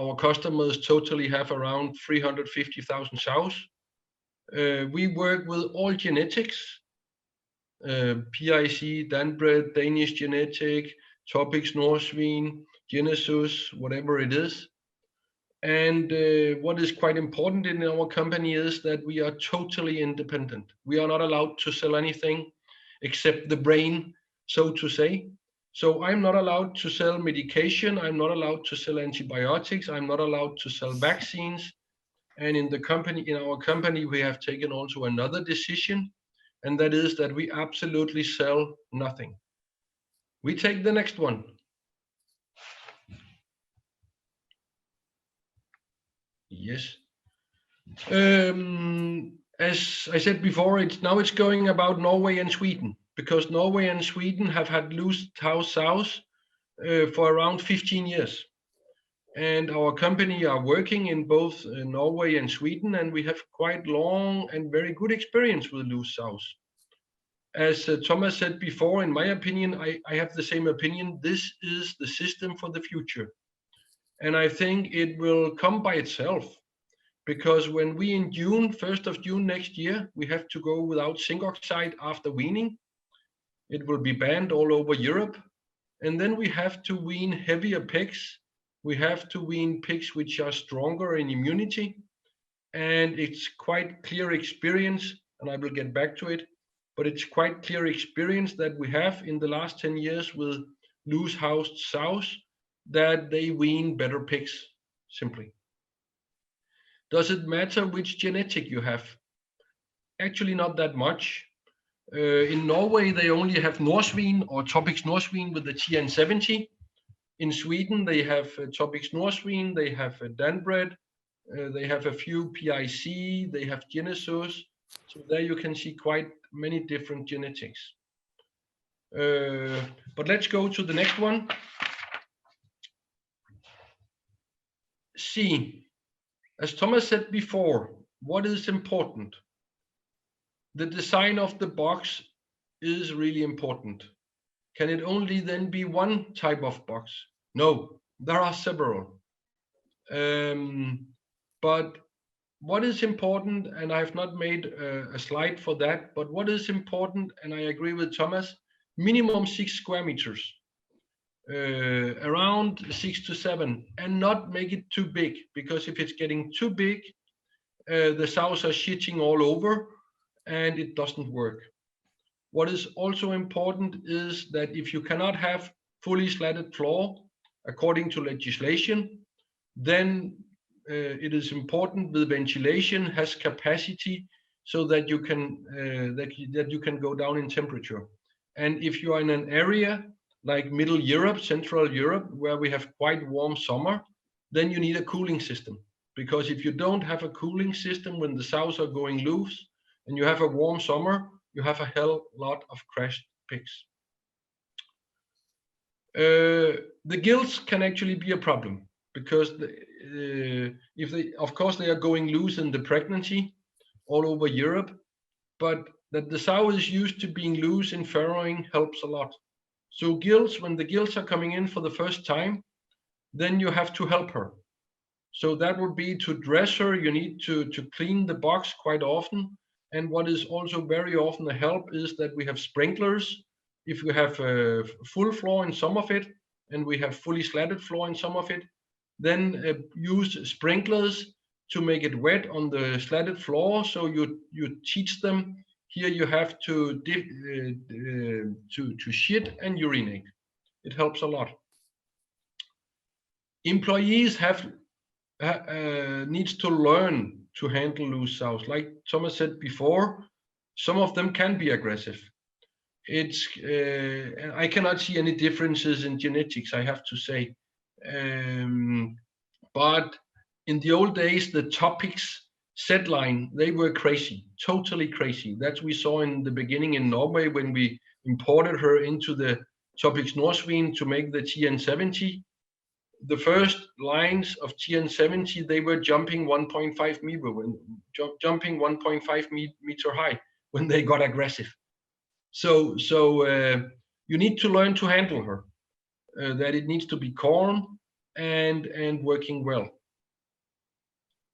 our customers totally have around 350,000 sows. We work with all genetics, PIC, Danbred, Danish genetic, Topics, Norsvin, Genesis, whatever it is. And what is quite important in our company is that we are totally independent. We are not allowed to sell anything except the brain, so to say. So I'm not allowed to sell medication. I'm not allowed to sell antibiotics. I'm not allowed to sell vaccines. And in our company, we have taken also another decision, and that is that we absolutely sell nothing. We take the next one. Yes. As I said before, it's going about Norway and Sweden, because Norway and Sweden have had loose house sows for around 15 years. And our company are working in both Norway and Sweden, and we have quite long and very good experience with loose sows. As Thomas said before, in my opinion, I have the same opinion. This is the system for the future. And I think it will come by itself, because when we in June, 1st of June next year, we have to go without zinc oxide after weaning. It will be banned all over Europe. And then we have to wean heavier pigs. We have to wean pigs which are stronger in immunity. And it's quite clear experience, and I will get back to it, but it's quite clear experience that we have in the last 10 years with loose housed sows, that they wean better pigs, simply. Does it matter which genetic you have? Actually, not that much. In Norway, they only have Norsvin or Topics Norsvin with the TN70. In Sweden, they have Topics Norsvin, they have Danbred, they have a few PIC, they have Genesis. So there you can see quite many different genetics. But let's go to the next one. C. As Thomas said before, what is important? The design of the box is really important. Can it only then be one type of box? No, there are several. But what is important, and I have not made a slide for that, but what is important, and I agree with Thomas, minimum 6 square meters, around 6 to 7, and not make it too big, because if it's getting too big, the sows are shitting all over and it doesn't work. What is also important is that if you cannot have fully slatted floor according to legislation, then it is important the ventilation has capacity so that you can that you can go down in temperature. And if you are in an area like Middle Europe, Central Europe, where we have quite warm summer, then you need a cooling system. Because if you don't have a cooling system when the sows are going loose and you have a warm summer, you have a hell lot of crashed pigs. The gills can actually be a problem, because if they, of course, they are going loose in the pregnancy all over Europe, but that the sow is used to being loose in farrowing helps a lot. So gills, when the gills are coming in for the first time, then you have to help her. So that would be to dress her. You need to clean the box quite often. And what is also very often a help is that we have sprinklers. If we have a full floor in some of it, and we have fully slatted floor in some of it, then use sprinklers to make it wet on the slatted floor. So you teach them, here you have to shit and urinate. It helps a lot. Employees needs to learn to handle loose sows. Like Thomas said before, some of them can be aggressive. It's I cannot see any differences in genetics, I have to say. But in the old days, the Topics set line, they were crazy, totally crazy. That we saw in the beginning in Norway when we imported her into the Topics Norsvin to make the TN70. The first lines of TN70, they were jumping 1.5 meter, jumping 1.5 meter high when they got aggressive. So you need to learn to handle her, that it needs to be calm and working well.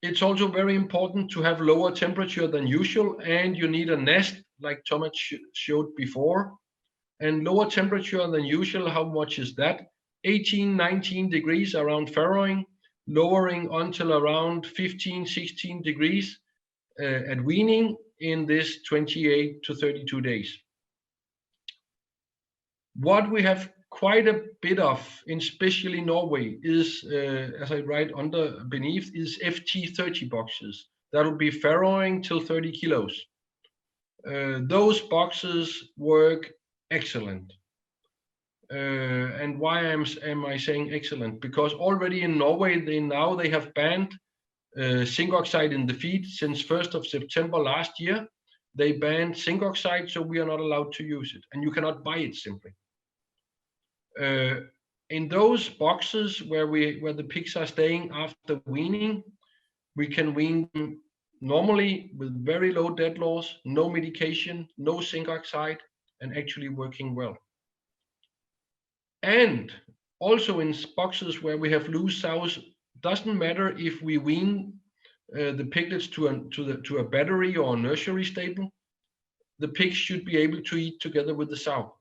It's also very important to have lower temperature than usual, and you need a nest like Thomas showed before. And lower temperature than usual, how much is that? 18, 19 degrees around farrowing, lowering until around 15, 16 degrees at weaning in this 28 to 32 days. What we have quite a bit of, especially Norway, is, as I write under beneath, is FT30 boxes. That will be farrowing till 30 kilos. Those boxes work excellent. And why am I saying excellent? Because already in Norway, they have banned zinc oxide in the feed since 1st of September last year. They banned zinc oxide, so we are not allowed to use it, and you cannot buy it simply. In those boxes where the pigs are staying after weaning, we can wean them normally with very low dead loss, no medication, no zinc oxide, and actually working well. And also in boxes where we have loose sows, doesn't matter if we wean the piglets to a battery or a nursery stable, the pigs should be able to eat together with the sow.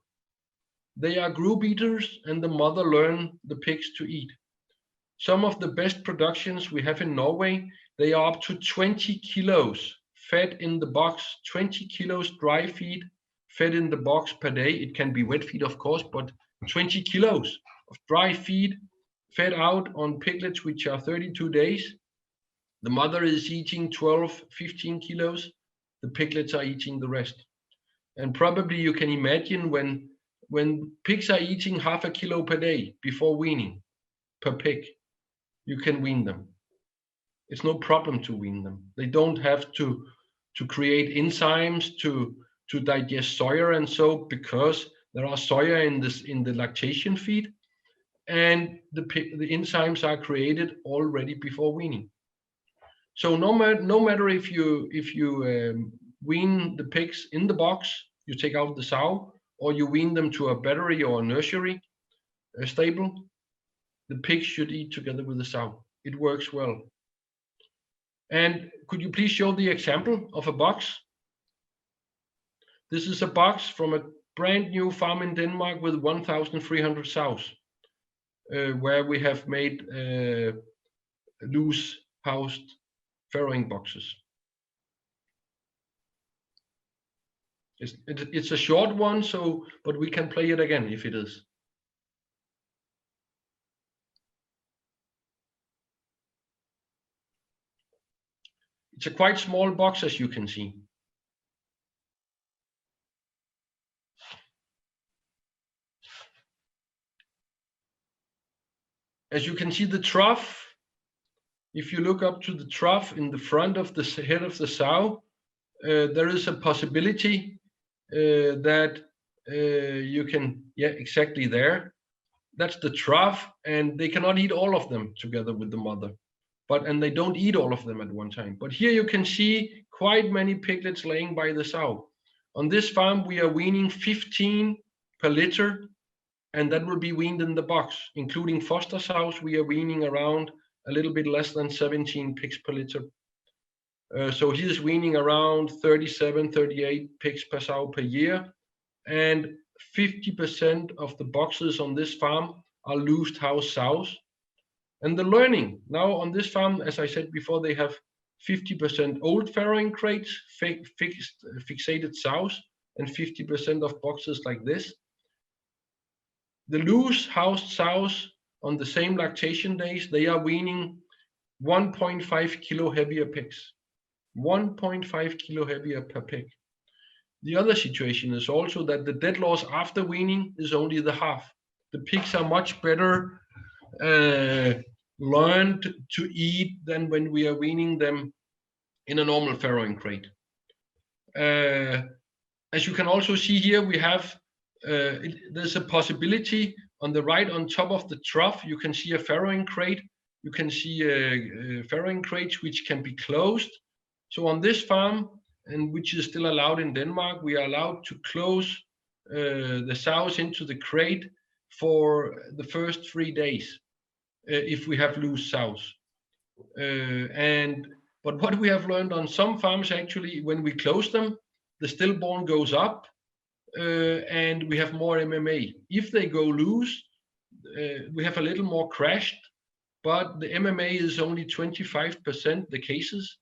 They are group eaters, and the mother learn the pigs to eat. Some of the best productions we have in Norway, they are up to 20 kilos fed in the box, 20 kilos dry feed fed in the box per day. It can be wet feed, of course, but 20 kilos of dry feed fed out on piglets which are 32 days. The mother is eating 12, 15 kilos. The piglets are eating the rest. And probably you can imagine when pigs are eating half a kilo per day before weaning per pig, you can wean them. It's no problem to wean them. They don't have to create enzymes to digest soya and so, because there are soya in the lactation feed, and the enzymes are created already before weaning. So no matter if you wean the pigs in the box, you take out the sow, or you wean them to a battery or a nursery stable, the pigs should eat together with the sow. It works well. And could you please show the example of a box? This is a box from a brand new farm in Denmark with 1,300 sows, where we have made loose housed farrowing boxes. It's a short one, but we can play it again if it is. It's a quite small box, as you can see. As you can see, the trough, if you look up to the trough in the front of the head of the sow, there is a possibility that you can, yeah, exactly there. That's the trough, and they cannot eat all of them together with the mother. And they don't eat all of them at one time. But here you can see quite many piglets laying by the sow. On this farm, we are weaning 15 per litter, and that will be weaned in the box. Including foster sows, we are weaning around a little bit less than 17 pigs per litter. So he is weaning around 37, 38 pigs per sow per year. And 50% of the boxes on this farm are loosed house sows. And the learning now on this farm, as I said before, they have 50% old farrowing crates, fixated sows, and 50% of boxes like this. The loose housed sows on the same lactation days, they are weaning 1.5 kilo heavier pigs. 1.5 kilo heavier per pig. The other situation is also that the dead loss after weaning is only the half. The pigs are much better learned to eat than when we are weaning them in a normal farrowing crate. As you can also see here, we have there's a possibility on the right on top of the trough. You can see a farrowing crate. You can see farrowing crates which can be closed. So on this farm, and which is still allowed in Denmark, we are allowed to close the sows into the crate for the first 3 days if we have loose sows. But what we have learned on some farms, actually, when we close them, the stillborn goes up and we have more MMA. If they go loose, we have a little more crashed, but the MMA is only 25% the cases,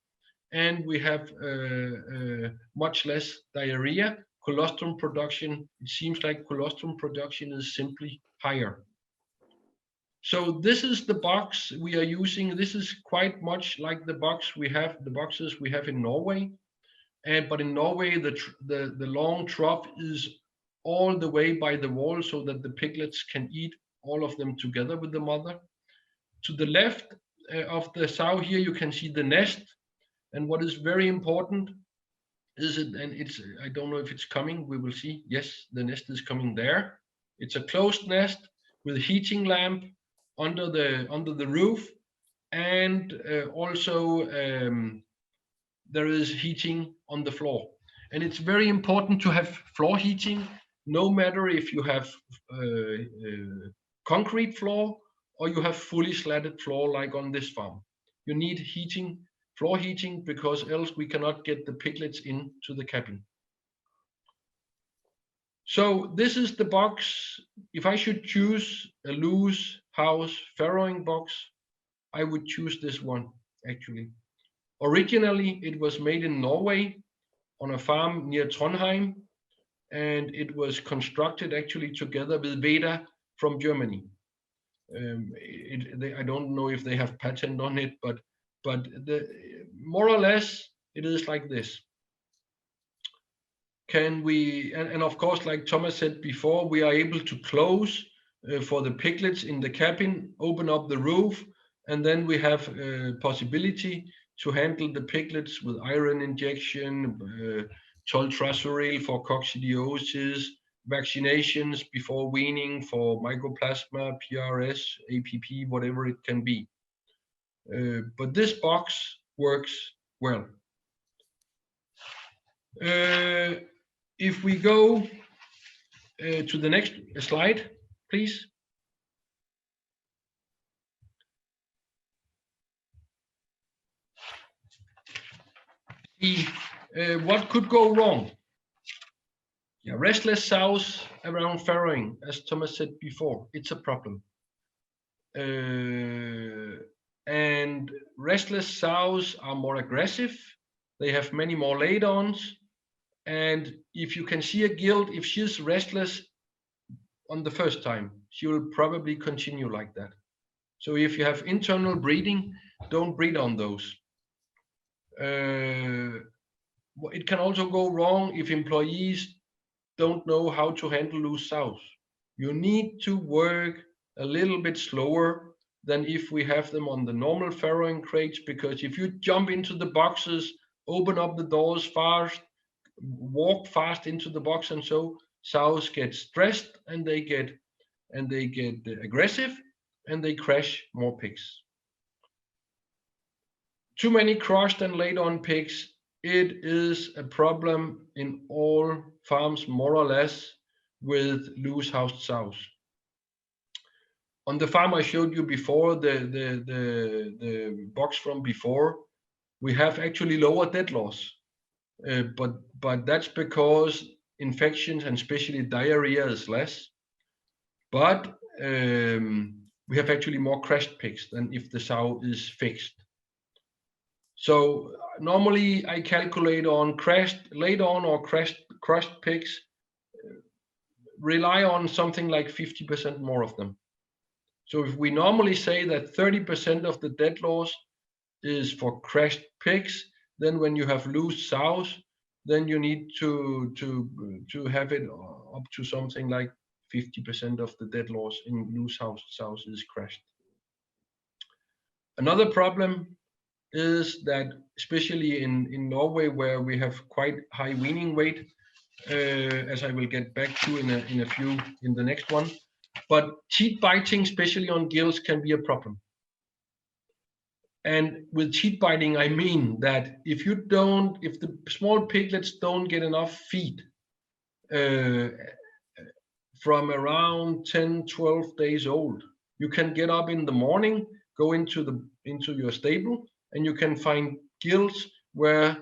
and we have much less diarrhea. Colostrum production, it seems like colostrum production is simply higher. So this is the box we are using. This is quite much like the boxes we have in Norway. But in Norway, the long trough is all the way by the wall so that the piglets can eat all of them together with the mother. To the left of the sow here, you can see the nest. And what is very important is I don't know if it's coming, we will see. Yes, the nest is coming there. It's a closed nest with a heating lamp under the roof, and also there is heating on the floor. And it's very important to have floor heating no matter if you have concrete floor or you have fully slatted floor like on this farm. You need heating, floor heating, because else we cannot get the piglets into the cabin. So this is the box. If I should choose a loose house farrowing box, I would choose this one actually. Originally, it was made in Norway on a farm near Trondheim, and it was constructed actually together with Veda from Germany. I don't know if they have patent on it, but more or less it is like this. Can we, and of course, like Thomas said before, we are able to close for the piglets in the cabin, open up the roof, and then we have possibility to handle the piglets with iron injection, toltrassuril for coccidiosis, vaccinations before weaning for mycoplasma, PRS, APP, whatever it can be. But this box works well. If we go to the next slide, please. See, what could go wrong? Yeah, restless sows around farrowing, as Thomas said before, it's a problem. And restless sows are more aggressive. They have many more lay-ons. And if you can see a gilt, if she's restless on the first time, she will probably continue like that. So if you have internal breeding, don't breed on those. It can also go wrong if employees don't know how to handle loose sows. You need to work a little bit slower than if we have them on the normal farrowing crates, because if you jump into the boxes, open up the doors fast, walk fast into the box, and so sows get stressed and they get aggressive and they crash more pigs. Too many crushed and laid on pigs, it is a problem in all farms more or less with loose housed sows. On the farm I showed you before, the box from before, we have actually lower dead loss. But that's because infections and especially diarrhea is less. But we have actually more crashed pigs than if the sow is fixed. So normally I calculate on laid on or crushed pigs, rely on something like 50% more of them. So if we normally say that 30% of the dead loss is for crashed pigs, then when you have loose sows, then you need to have it up to something like 50% of the dead loss in loose housed sows is crashed. Another problem is that, especially in Norway, where we have quite high weaning weight, as I will get back to in the next one, but teat biting, especially on gills, can be a problem. And with teat biting, I mean that if the small piglets don't get enough feed from around 10, 12 days old, you can get up in the morning, go into your stable, and you can find gills where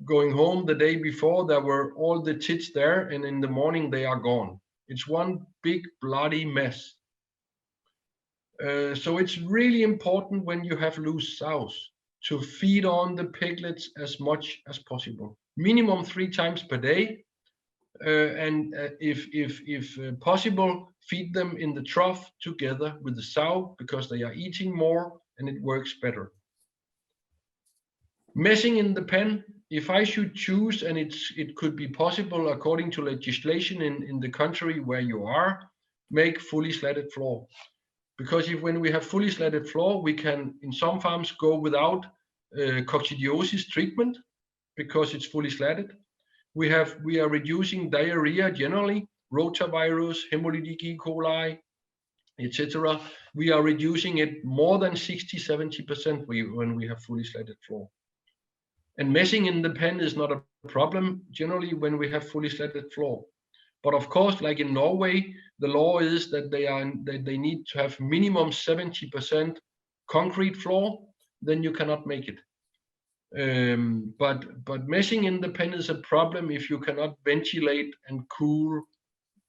going home the day before there were all the tits there, and in the morning they are gone. It's one big bloody mess. So it's really important when you have loose sows to feed on the piglets as much as possible, minimum 3 times per day, and if possible, feed them in the trough together with the sow, because they are eating more and it works better. Messing in the pen, if I should choose, and it could be possible according to legislation in the country where you are, make fully slatted floor. Because when we have fully slatted floor, we can, in some farms, go without coccidiosis treatment because it's fully slatted. We are reducing diarrhea generally, rotavirus, hemolytic E. coli, etc. We are reducing it more than 60-70% when we have fully slatted floor. And messing in the pen is not a problem generally when we have fully slatted floor. But of course, like in Norway, the law is that they need to have minimum 70% concrete floor, then you cannot make it. But meshing in the pen is a problem if you cannot ventilate and cool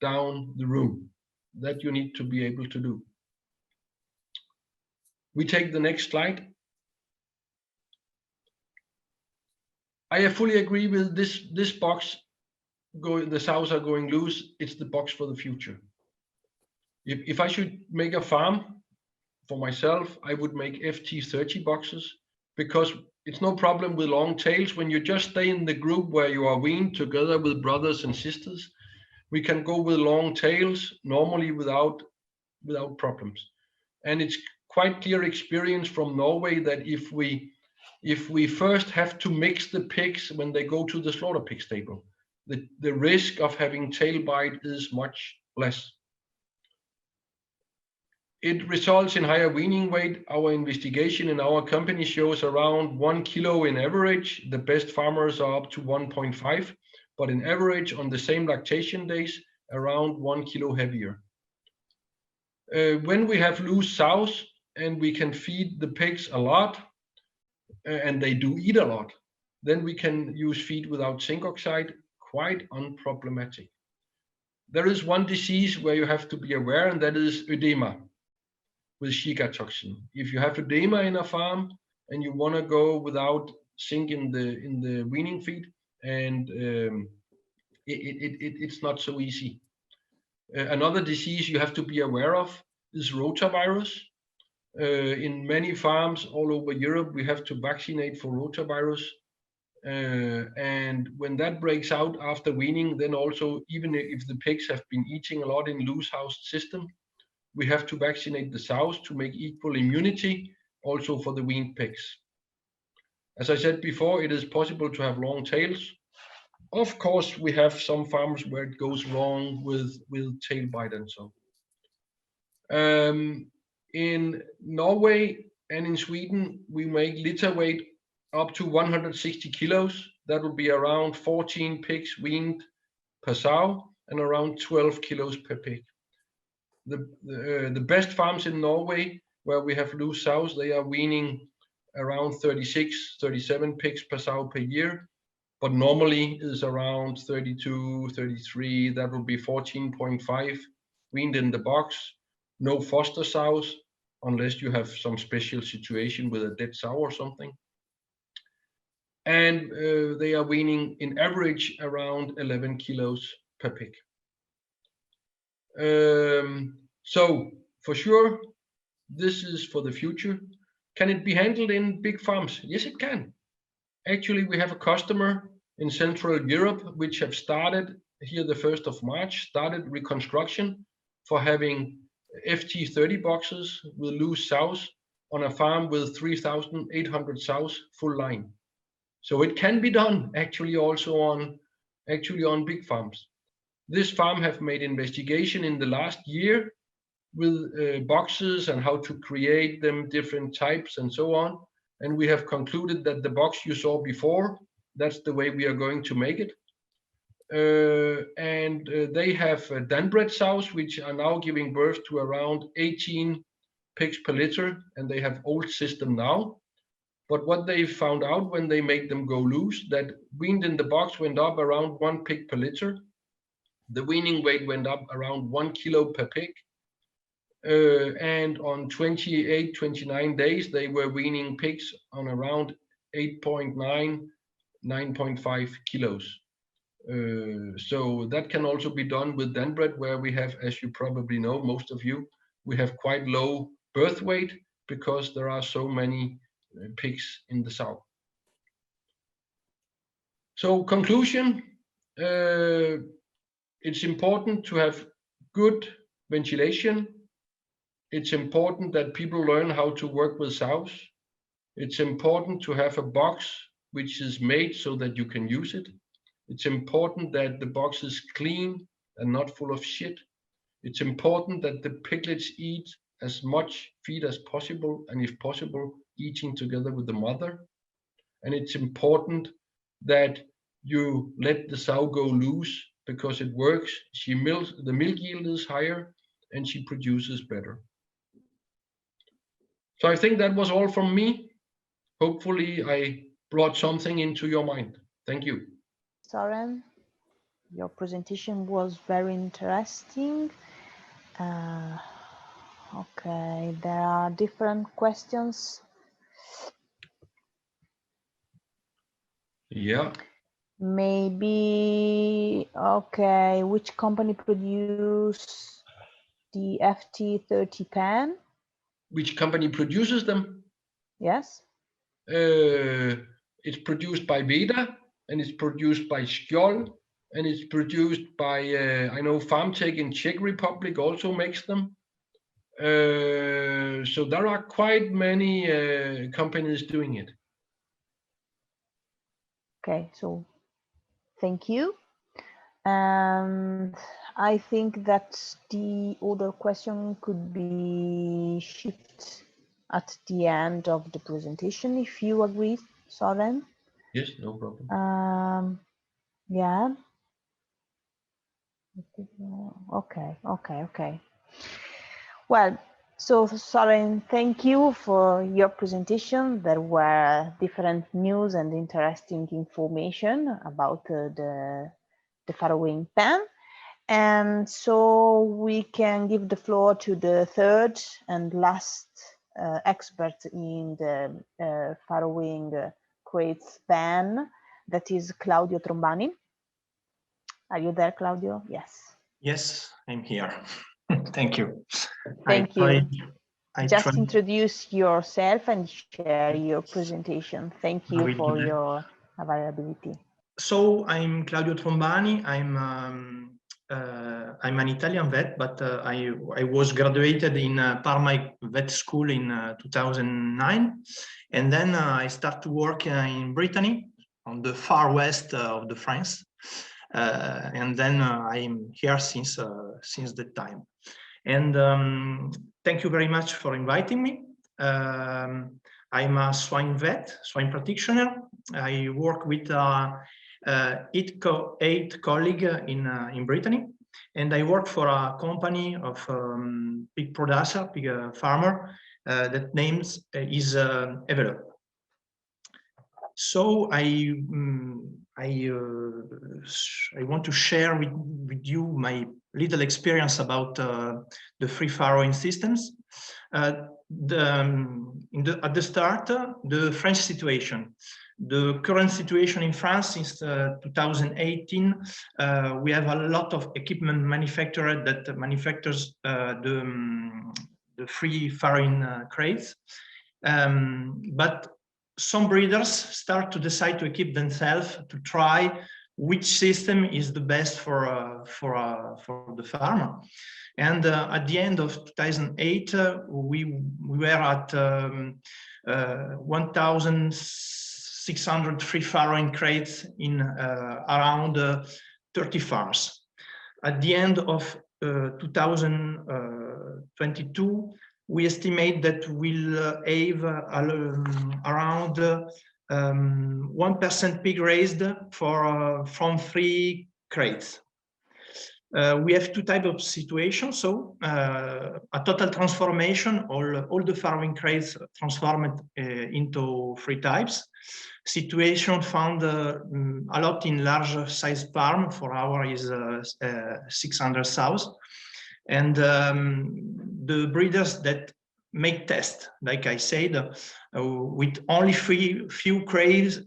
down the room. That you need to be able to do. We take the next slide. I fully agree with this box. The sows are going loose. It's the box for the future. If I should make a farm for myself, I would make FT30 boxes, because it's no problem with long tails. When you just stay in the group where you are weaned together with brothers and sisters, we can go with long tails normally without problems. And it's quite clear experience from Norway that if we first have to mix the pigs when they go to the slaughter pig stable, the risk of having tail bite is much less. It results in higher weaning weight. Our investigation in our company shows around 1 kilo in average. The best farmers are up to 1.5, but in average on the same lactation days, around 1 kilo heavier. When we have loose sows and we can feed the pigs a lot, and they do eat a lot, then we can use feed without zinc oxide, quite unproblematic. There is one disease where you have to be aware, and that is edema with Shiga toxin. If you have edema in a farm and you want to go without zinc in the weaning feed, and it's not so easy. Another disease you have to be aware of is rotavirus. In many farms all over Europe, we have to vaccinate for rotavirus. And when that breaks out after weaning, then also, even if the pigs have been eating a lot in loose housed system, we have to vaccinate the sows to make equal immunity also for the weaned pigs. As I said before, it is possible to have long tails. Of course, we have some farms where it goes wrong with tail bite and so. In Norway and in Sweden, we make litter weight up to 160 kilos. That would be around 14 pigs weaned per sow and around 12 kilos per pig. The best farms in Norway, where we have loose sows, they are weaning around 36, 37 pigs per sow per year, but normally is around 32, 33. That will be 14.5 weaned in the box. No foster sows, unless you have some special situation with a dead sow or something. And they are weaning in average around 11 kilos per pig. So for sure, this is for the future. Can it be handled in big farms? Yes, it can. Actually, we have a customer in Central Europe which have started here the 1st of March, started reconstruction for having FT30 boxes with loose sows on a farm with 3,800 sows full line. So it can be done actually also on big farms. This farm have made investigation in the last year with boxes and how to create them, different types and so on. And we have concluded that the box you saw before, that's the way we are going to make it. They have Dan-bred sows, which are now giving birth to around 18 pigs per litter, and they have old system now. But what they found out when they made them go loose, that weaned in the box went up around 1 pig per litter. The weaning weight went up around 1 kilo per pig. And on 28, 29 days, they were weaning pigs on around 8.9, 9.5 kilos. So that can also be done with Dan-bred, where we have, as you probably know, most of you, we have quite low birth weight because there are so many pigs in the sow. So conclusion, it's important to have good ventilation. It's important that people learn how to work with sows. It's important to have a box which is made so that you can use it. It's important that the box is clean and not full of shit. It's important that the piglets eat as much feed as possible, and if possible, eating together with the mother. And it's important that you let the sow go loose because it works. The milk yield is higher, and she produces better. So I think that was all from me. Hopefully I brought something into your mind. Thank you. Søren, your presentation was very interesting. Okay, there are different questions. Yeah. Maybe, okay, which company produce the FT30 pan? Which company produces them? Yes. It's produced by Veda, and it's produced by Skjold, and it's produced by, I know FarmTech in Czech Republic also makes them. So there are quite many companies doing it. Okay, so thank you. And I think that the other question could be shipped at the end of the presentation, if you agree, Søren. Yes, no problem. Yeah. Okay. Well, so Søren, thank you for your presentation. There were different news and interesting information about the Farrowing pen. And so we can give the floor to the third and last expert in the Farrowing crates pen, that is Claudio Trombani. Are you there, Claudio? Yes. Yes, I'm here. Thank you. Thank you. Just introduce yourself and share your presentation. Thank you for your availability. So I'm Claudio Trombani. I'm an Italian vet, but I was graduated in Parma Vet School in 2009, and then I started to work in Brittany, on the far west of the France, and then I'm here since that time. And thank you very much for inviting me. I'm a swine vet, swine practitioner. I work with 8 colleagues in Brittany, and I work for a company of pig producer, pig farmer, that names is Evelop. So I want to share with you my little experience about the free farrowing systems. At the start, the French situation. The current situation in France since 2018, we have a lot of equipment manufacturer that manufactures the free farrowing crates, but some breeders start to decide to equip themselves to try which system is the best for the farmer. And at the end of 2008, we were at 1,600 free farrowing crates in around 30 farms. At the end of 2022, we estimate that we'll have around 1% pig raised from free crates. We have 2 types of situations. So a total transformation, all the farrowing crates transformed into 3 types. Situation found a lot in large size farm. For our is 600 sows. And the breeders that make tests, like I said, with only few crates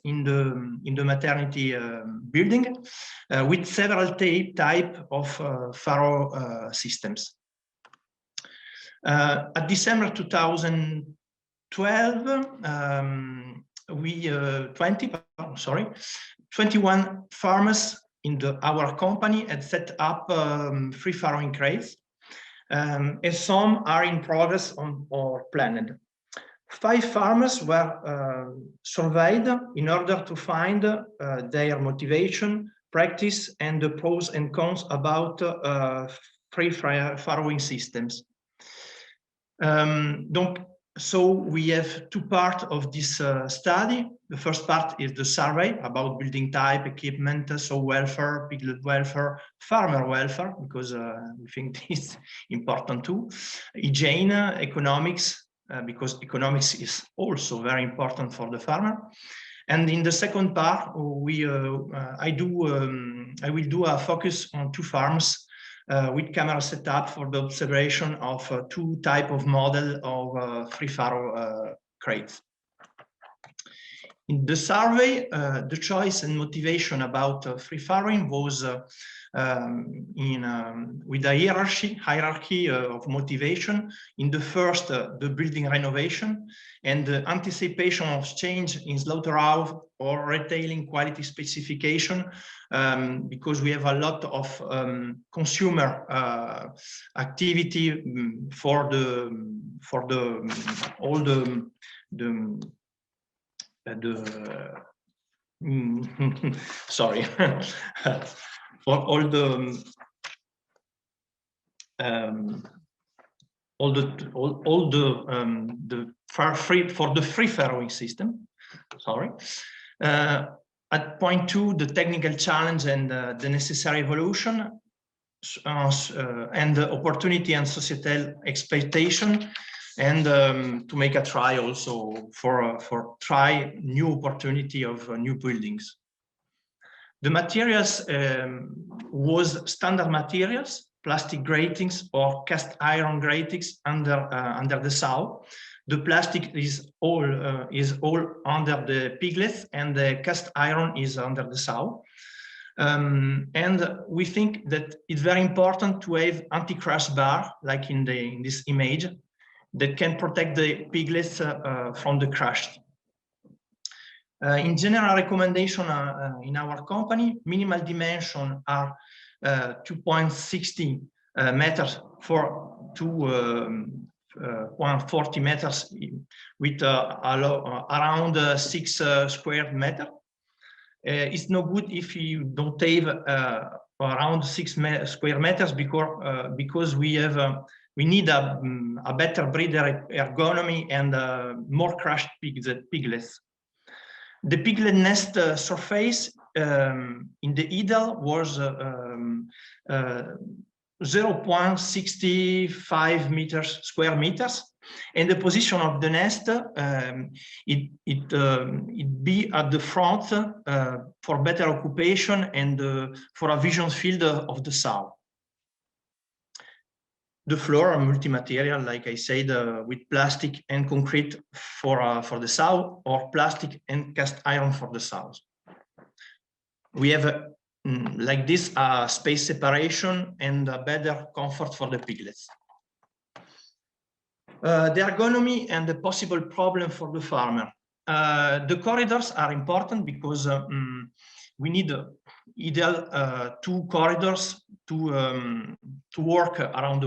in the maternity building, with several type of farrow systems. At December 2012, 21 farmers in our company had set up free farrowing crates, and some are in progress or planned. 5 farmers were surveyed in order to find their motivation, practice, and the pros and cons about free farrowing systems. Donc, So we have two parts of this study. The first part is the survey about building type, equipment, so welfare, piglet welfare, farmer welfare, because we think this is important too. Hygiene, economics, because economics is also very important for the farmer. And in the second part, I will do a focus on two farms with camera setup for the observation of two type of model of free farrow crates. In the survey, the choice and motivation about free farrowing was with a hierarchy of motivation. In the first, the building renovation and the anticipation of change in slaughterhouse or retailing quality specification, because we have a lot of consumer activity for all the sorry for all the free farrowing system. Sorry. At point 2, the technical challenge and the necessary evolution, and the opportunity and societal expectation, and to make a try also for try new opportunity of new buildings. The materials was standard materials, plastic gratings or cast iron gratings under the saw. The plastic is all under the piglets, and the cast iron is under the saw. And we think that it's very important to have anti-crash bar, like in this image, that can protect the piglets from the crash. In general recommendation in our company, minimal dimension are 2.60 meters for 140 meters with around 6 square meters. It's no good if you don't have around 6 square meters because we need a better breeder ergonomy and more crushed piglets. The piglet nest surface in the idle was 0.65 square meters, and the position of the nest it be at the front for better occupation and for a vision field of the saw. The floor are multi-material, like I said, with plastic and concrete for the saw, or plastic and cast iron for the saws. We have like this space separation and a better comfort for the piglets. The ergonomy and the possible problem for the farmer. The corridors are important because we need ideal 2 corridors to work around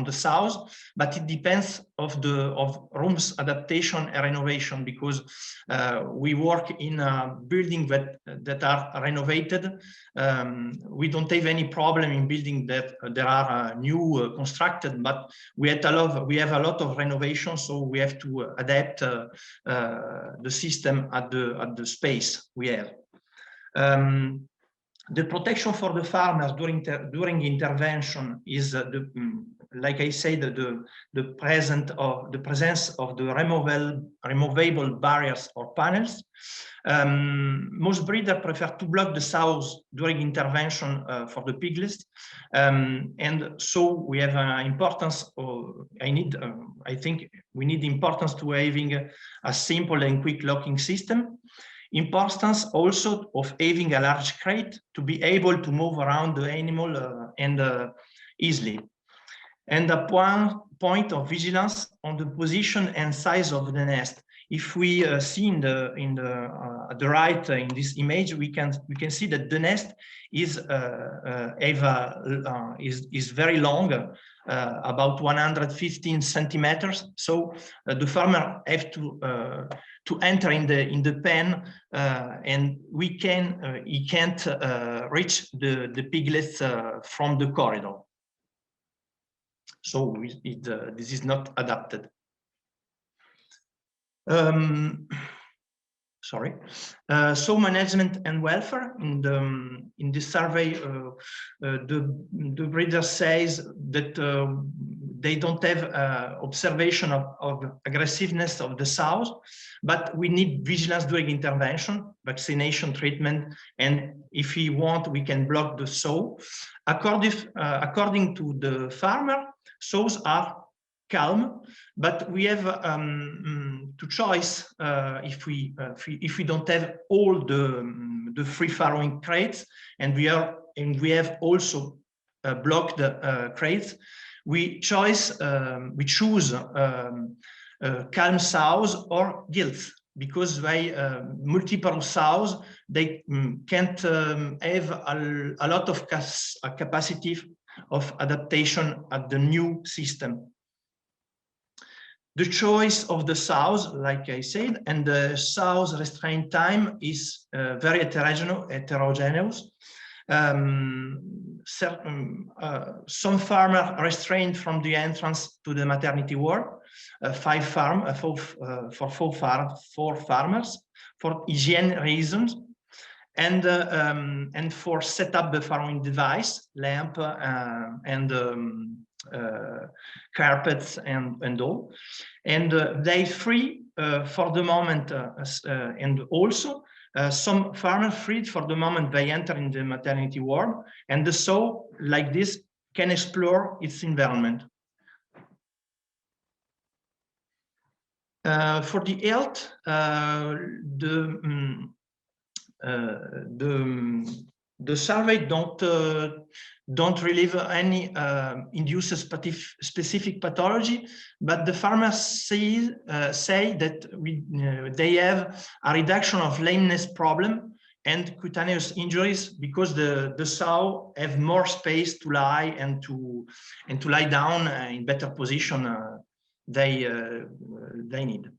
the saws, but it depends of rooms adaptation and renovation, because we work in a building that are renovated. We don't have any problem in building that there are new constructed, but we have a lot of renovation, so we have to adapt the system at the space we have. The protection for the farmers during intervention is like I said, the presence of the removable barriers or panels. Most breeders prefer to block the saws during intervention for the piglets, and so we have an importance. I think we need importance to having a simple and quick locking system. Importance also of having a large crate to be able to move around the animal easily. And a point of vigilance on the position and size of the nest. If we see at the right in this image, we can see that the nest is very long, about 115 centimeters. So the farmer have to enter in the pen, and he can't reach the piglets from the corridor. So this is not adapted. Sorry. Sow management and welfare. In the survey, the breeder says that they don't have observation of aggressiveness of the sows, but we need vigilance during intervention, vaccination, treatment, and if we want, we can block the sow. According to the farmer, sows are calm, but we have to choice if we don't have all the free farrowing crates, and we have also blocked the crates. We choose calm sows or gilts, because they multiple sows, they can't have a lot of capacity of adaptation at the new system. The choice of the sows, like I said, and the sows restraint time is very heterogeneous. Some farmers restrained from the entrance to the maternity ward, four farmers for hygiene reasons, and for set up the farrowing device, lamp and carpets and all, and they free for the moment, and also some farmers freed for the moment they enter in the maternity ward, and the sow like this can explore its environment. For the health, the survey don't relieve any induced specific pathology, but the farmers say that they have a reduction of lameness problem and cutaneous injuries, because the sow have more space to lie and to lie down in better position they need.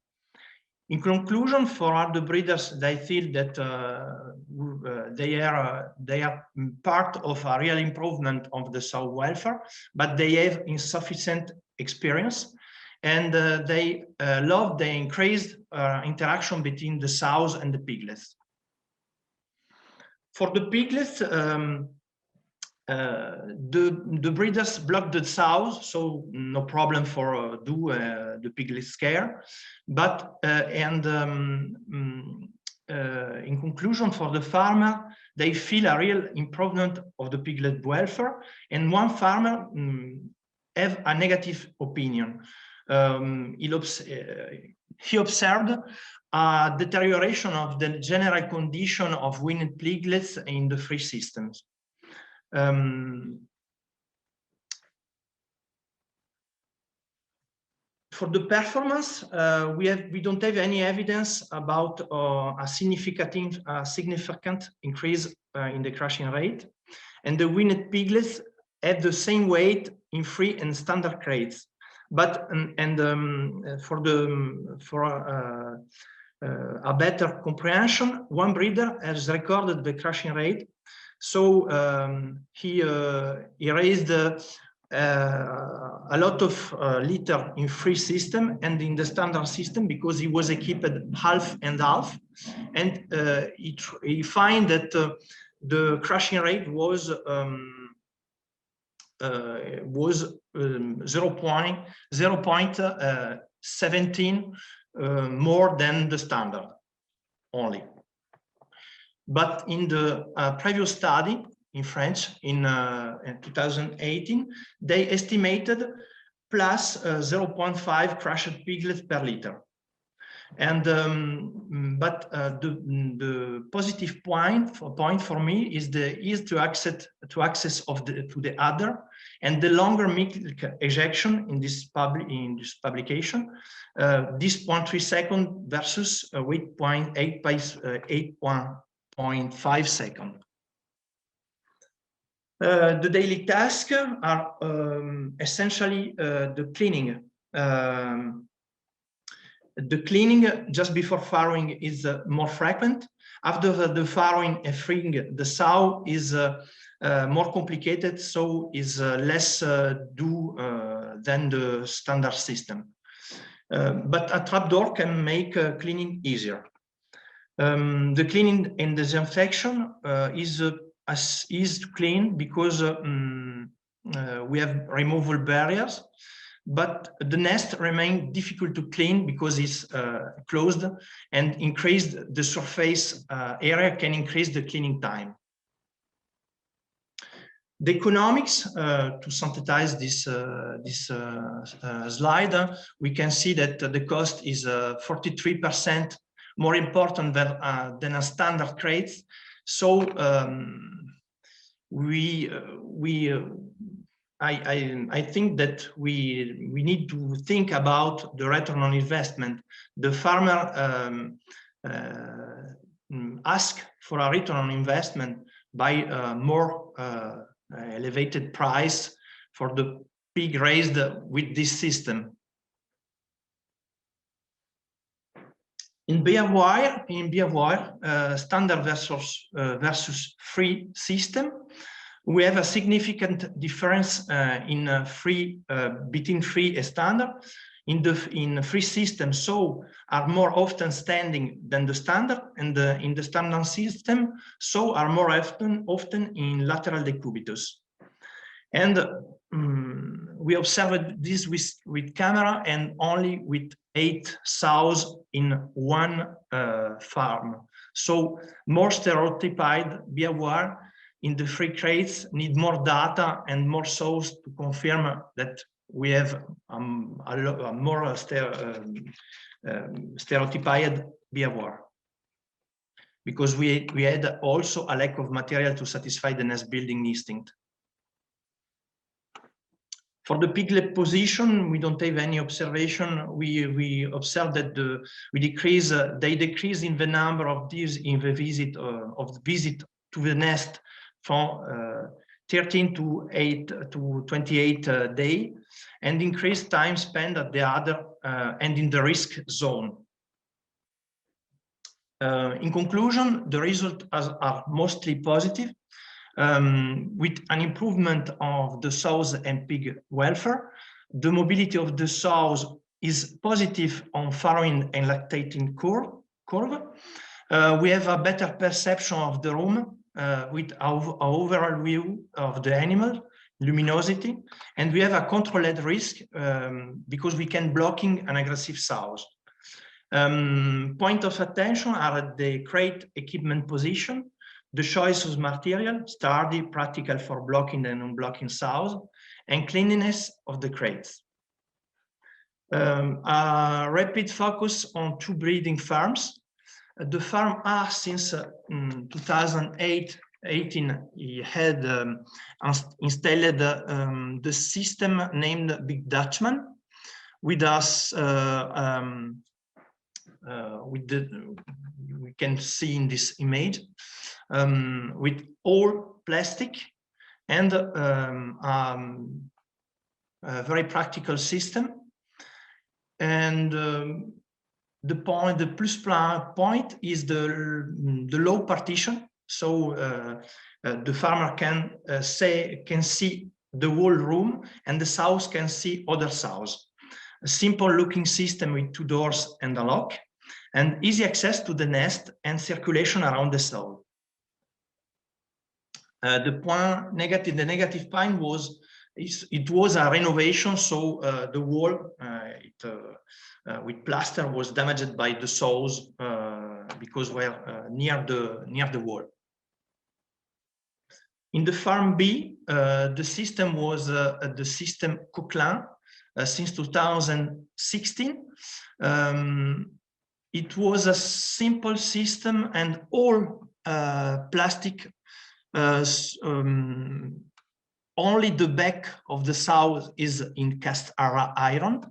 In conclusion, for other breeders, they feel that they are part of a real improvement of the sow welfare, but they have insufficient experience, and they love the increased interaction between the sows and the piglets. For the piglets, the breeders block the sows, so no problem for the piglet care. But in conclusion, for the farmer, they feel a real improvement of the piglet welfare, and one farmer have a negative opinion. He observed a deterioration of the general condition of weaned piglets in the free systems. For the performance, we don't have any evidence about a significant increase in the crushing rate, and the weaned piglets have the same weight in free and standard crates. But for a better comprehension, one breeder has recorded the crushing rate. So he raised a lot of liter in free system and in the standard system, because he was equipped half and half, and he find that the crushing rate was 0.17 more than the standard only. But in the previous study in French in 2018, they estimated plus 0.5 crushed piglets per liter. And but the positive point for me is the ease to access to the udder, and the longer milk ejection in this publication, this 0.3 second versus 8.5 second. The daily tasks are essentially the cleaning. The cleaning just before farrowing is more frequent. After the farrowing and freeing the sow is more complicated, so is less due than the standard system. but a trapdoor can make cleaning easier. The cleaning and disinfection is clean because we have removable barriers, but the nest remains difficult to clean because it's closed, and increased the surface area can increase the cleaning time. The economics, to synthesize this slide, we can see that the cost is 43% more important than a standard crate. So I think that we need to think about the return on investment. The farmer ask for a return on investment by more elevated price for the pig raised with this system. In behavior, standard versus free system, we have a significant difference in between free and standard. In free system, so are more often standing than the standard, and in the standard system, so are more often in lateral decubitus. And we observed this with camera and only with 8 sows in one farm. So more stereotyped behavior in the free crates need more data and more sows to confirm that we have a more stereotyped behavior, because we had also a lack of material to satisfy the nest building instinct. For the piglet position, we don't have any observation. We observe that they decrease in the number of these in the visit to the nest from 13 to 28 days, and increased time spent at the other and in the risk zone. In conclusion, the results are mostly positive, with an improvement of the sows and pig welfare. The mobility of the sows is positive on farrowing and lactating curve. We have a better perception of the room with our overall view of the animal, luminosity, and we have a controlled risk because we can blocking an aggressive sows. Point of attention are the crate equipment position, the choice of material, sturdy, practical for blocking and unblocking sows, and cleanliness of the crates. A rapid focus on 2 breeding farms. The farm A, since 2018, he had installed the system named Big Dutchman with us. We can see in this image with all plastic and a very practical system. And the plus point is the low partition, so the farmer can see the whole room, and the sows can see other sows. A simple looking system with 2 doors and a lock, and easy access to the nest and circulation around the sow. The negative point was it was a renovation, so the wall with plaster was damaged by the sows because we're near the wall. In the farm B, the system was the system Coquelin since 2016. It was a simple system, and all plastic. Only the back of the sow is in cast iron.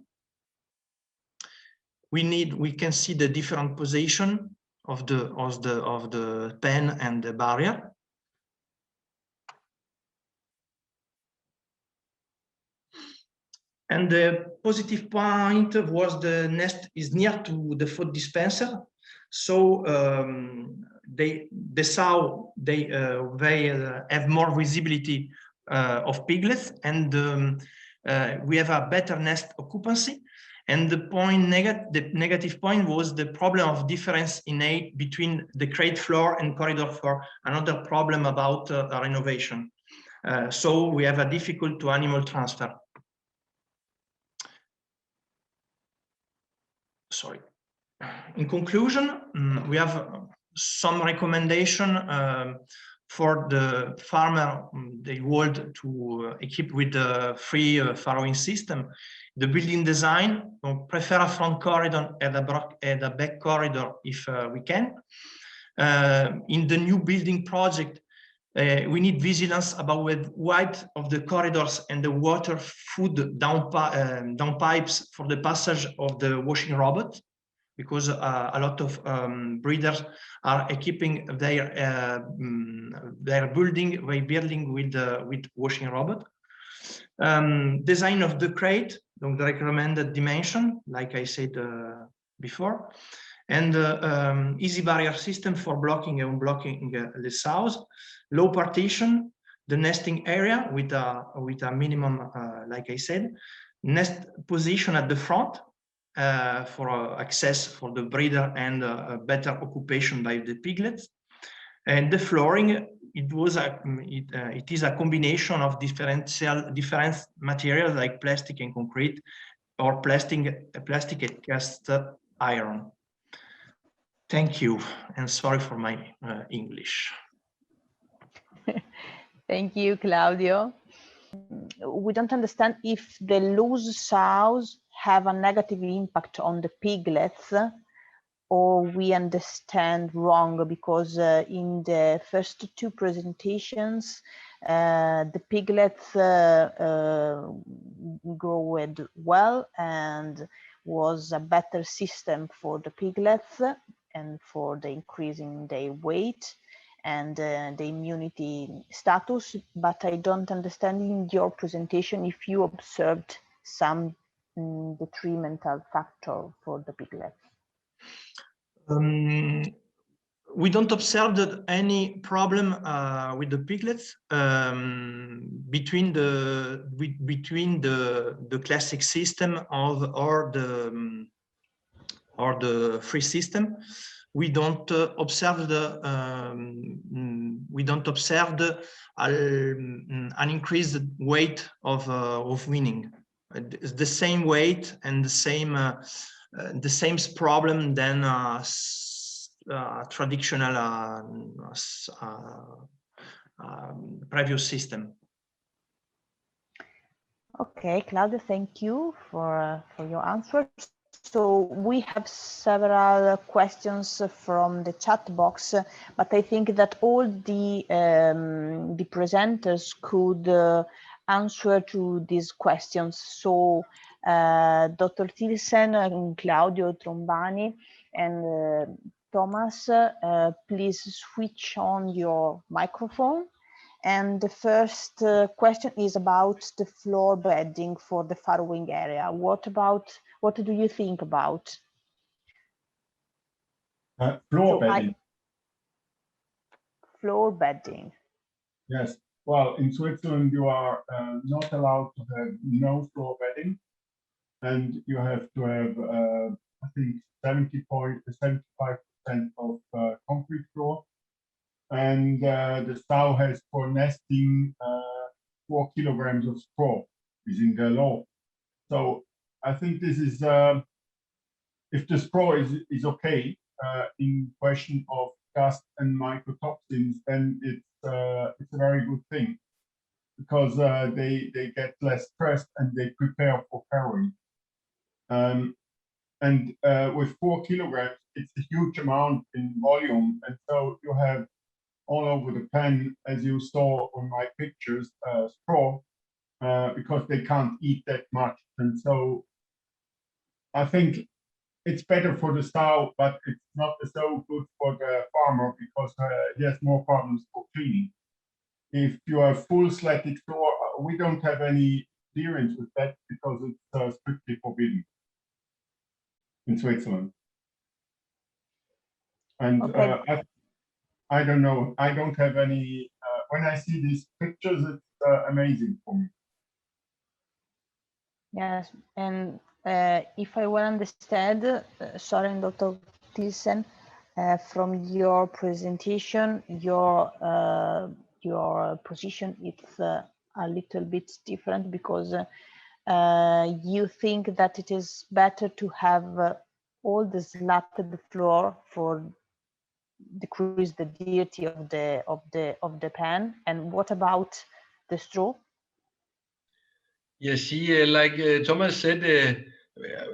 We can see the different position of the pen and the barrier. And the positive point was the nest is near to the food dispenser, so they have more visibility of piglets, and we have a better nest occupancy. And the negative point was the problem of difference in age between the crate floor and corridor floor, another problem about renovation. So we have a difficult to animal transfer. Sorry. In conclusion, we have some recommendation for the farmer they want to equip with the free farrowing system. The building design, prefer a front corridor and a back corridor if we can. In the new building project, we need vigilance about the width of the corridors and the water food down pipes for the passage of the washing robot, because a lot of breeders are equipping their building with washing robot. Design of the crate, the recommended dimension, like I said before, and easy barrier system for blocking and unblocking the sows. Low partition, the nesting area with a minimum, like I said, nest position at the front for access for the breeder and better occupation by the piglets. And the flooring, it is a combination of different materials like plastic and concrete, or plastic and cast iron. Thank you, and sorry for my English. Thank you, Claudio. We don't understand if the loose sows have a negative impact on the piglets, or we understand wrong, because in the first two presentations, the piglets grew well and was a better system for the piglets and for the increasing their weight and the immunity status. But I don't understand in your presentation if you observed some detrimental factor for the piglets. We don't observe any problem with the piglets between the classic system or the free system. We don't observe an increased weight of weaning. It's the same weight and the same problem than traditional previous system. Okay, Claudio, thank you for your answers. So we have several questions from the chat box, but I think that all the presenters could answer to these questions. So Dr. Tilsen and Claudio Trombani and Thomas, please switch on your microphone. And the first question is about the floor bedding for the farrowing area. What do you think about? Floor bedding. Floor bedding. Yes. Well, in Switzerland, you are not allowed to have no floor bedding. And you have to have, I think, 75% of concrete floor. And the sow has for nesting 4 kilograms of straw, is in the law. So I think this is, if the straw is okay in question of dust and mycotoxins, then it's a very good thing, because they get less stressed and they prepare for farrowing. And with 4 kilograms, it's a huge amount in volume, and so you have all over the pen, as you saw on my pictures, straw, because they can't eat that much. And so I think it's better for the sow, but it's not so good for the farmer, because he has more problems for cleaning. If you have full slatted floor, we don't have any experience with that, because it's strictly forbidden in Switzerland. And okay. I don't know. I don't have any. When I see these pictures, it's amazing for me. Yes, and if I well understand, Søren, Dr. Thyssen, from your presentation, your position is a little bit different because you think that it is better to have all the slatted floor for decrease the dirty of the pan. And what about the straw? Yes, see, like Thomas said,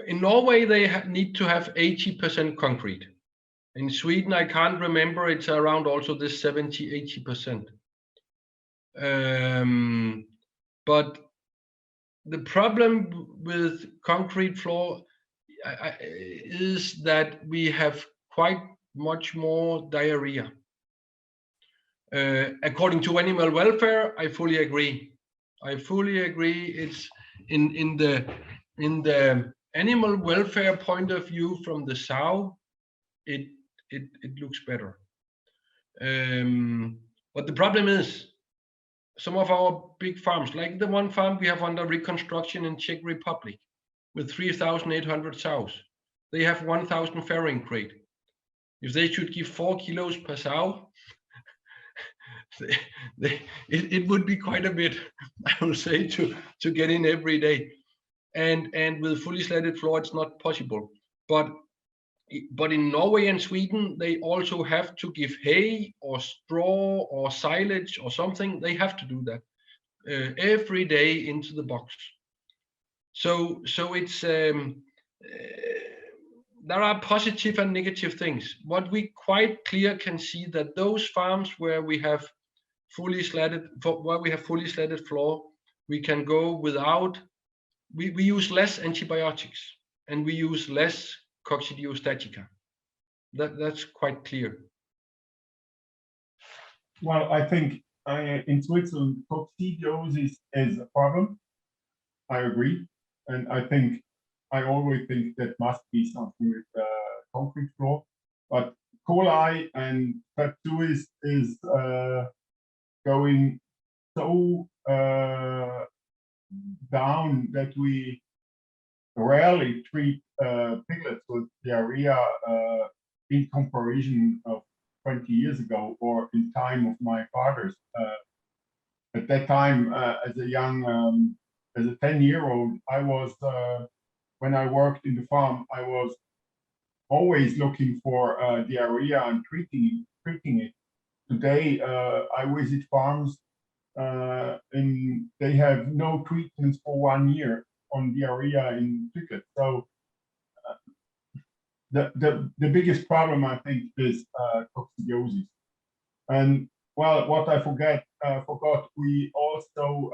in Norway they need to have 80% concrete. In Sweden, I can't remember, it's around also this 70–80%. But the problem with concrete floor is that we have quite much more diarrhea. According to animal welfare, I fully agree. I fully agree. It's in the animal welfare point of view from the sow, it looks better. But the problem is, some of our big farms, like the one farm we have under reconstruction in Czech Republic, with 3,800 sows, they have 1,000 farrowing crate. If they should give 4 kilos per sow, it would be quite a bit, I will say, to get in every day. And with fully slatted floor, it's not possible. But in Norway and Sweden, they also have to give hay or straw or silage or something. They have to do that every day into the box. So it's there are positive and negative things. What we quite clear can see that those farms where we have fully slatted floor, we can go without. We use less antibiotics and we use less coccidiostatica. That's quite clear. Well, I think in Switzerland, coccidiosis is a problem. I agree. And I always think that must be something with concrete floor. But coli and Fabsuis is going so down that we rarely treat piglets with diarrhea in comparison of 20 years ago or in time of my father's. At that time, as a young, as a 10-year-old, I was, when I worked in the farm, I was always looking for diarrhea and treating it. Today, I visit farms and they have no treatments for 1 year on diarrhea in piglets. So the biggest problem, I think, is coccidiosis. And well, what I forgot, we also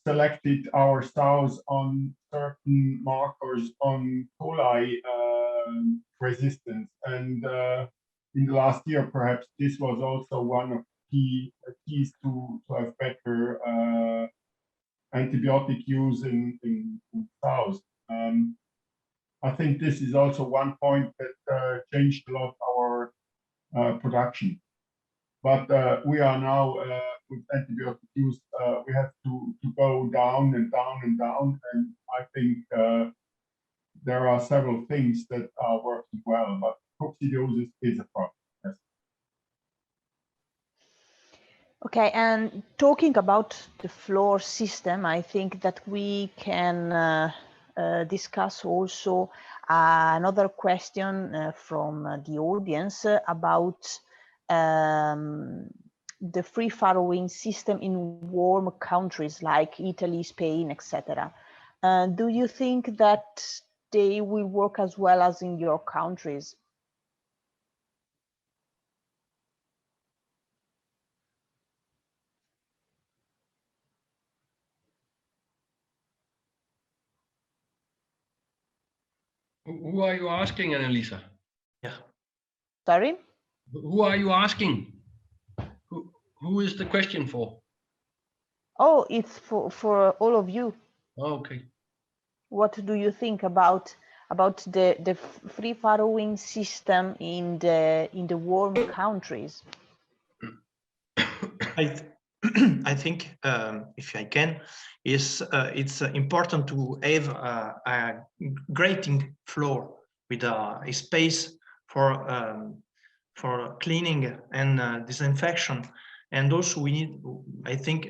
selected our sows on certain markers on coli resistance. And in the last year, perhaps this was also one of keys to have better antibiotic use in sows. I think this is also one point that changed a lot our production. But we are now with antibiotic use, we have to go down and down and down. And I think there are several things that are working well, but coccidiosis is a problem. Yes. Okay, and talking about the floor system, I think that we can discuss also another question from the audience about the free farrowing system in warm countries like Italy, Spain, etc. Do you think that they will work as well as in your countries? Who are you asking, Annalisa? Yeah. Sorry? Who are you asking? Who is the question for? Oh, it's for all of you. Oh, okay. What do you think about the free farrowing system in the warm countries? I think, if I can, is it's important to have a grating floor with a space for cleaning and disinfection, and also we need, I think,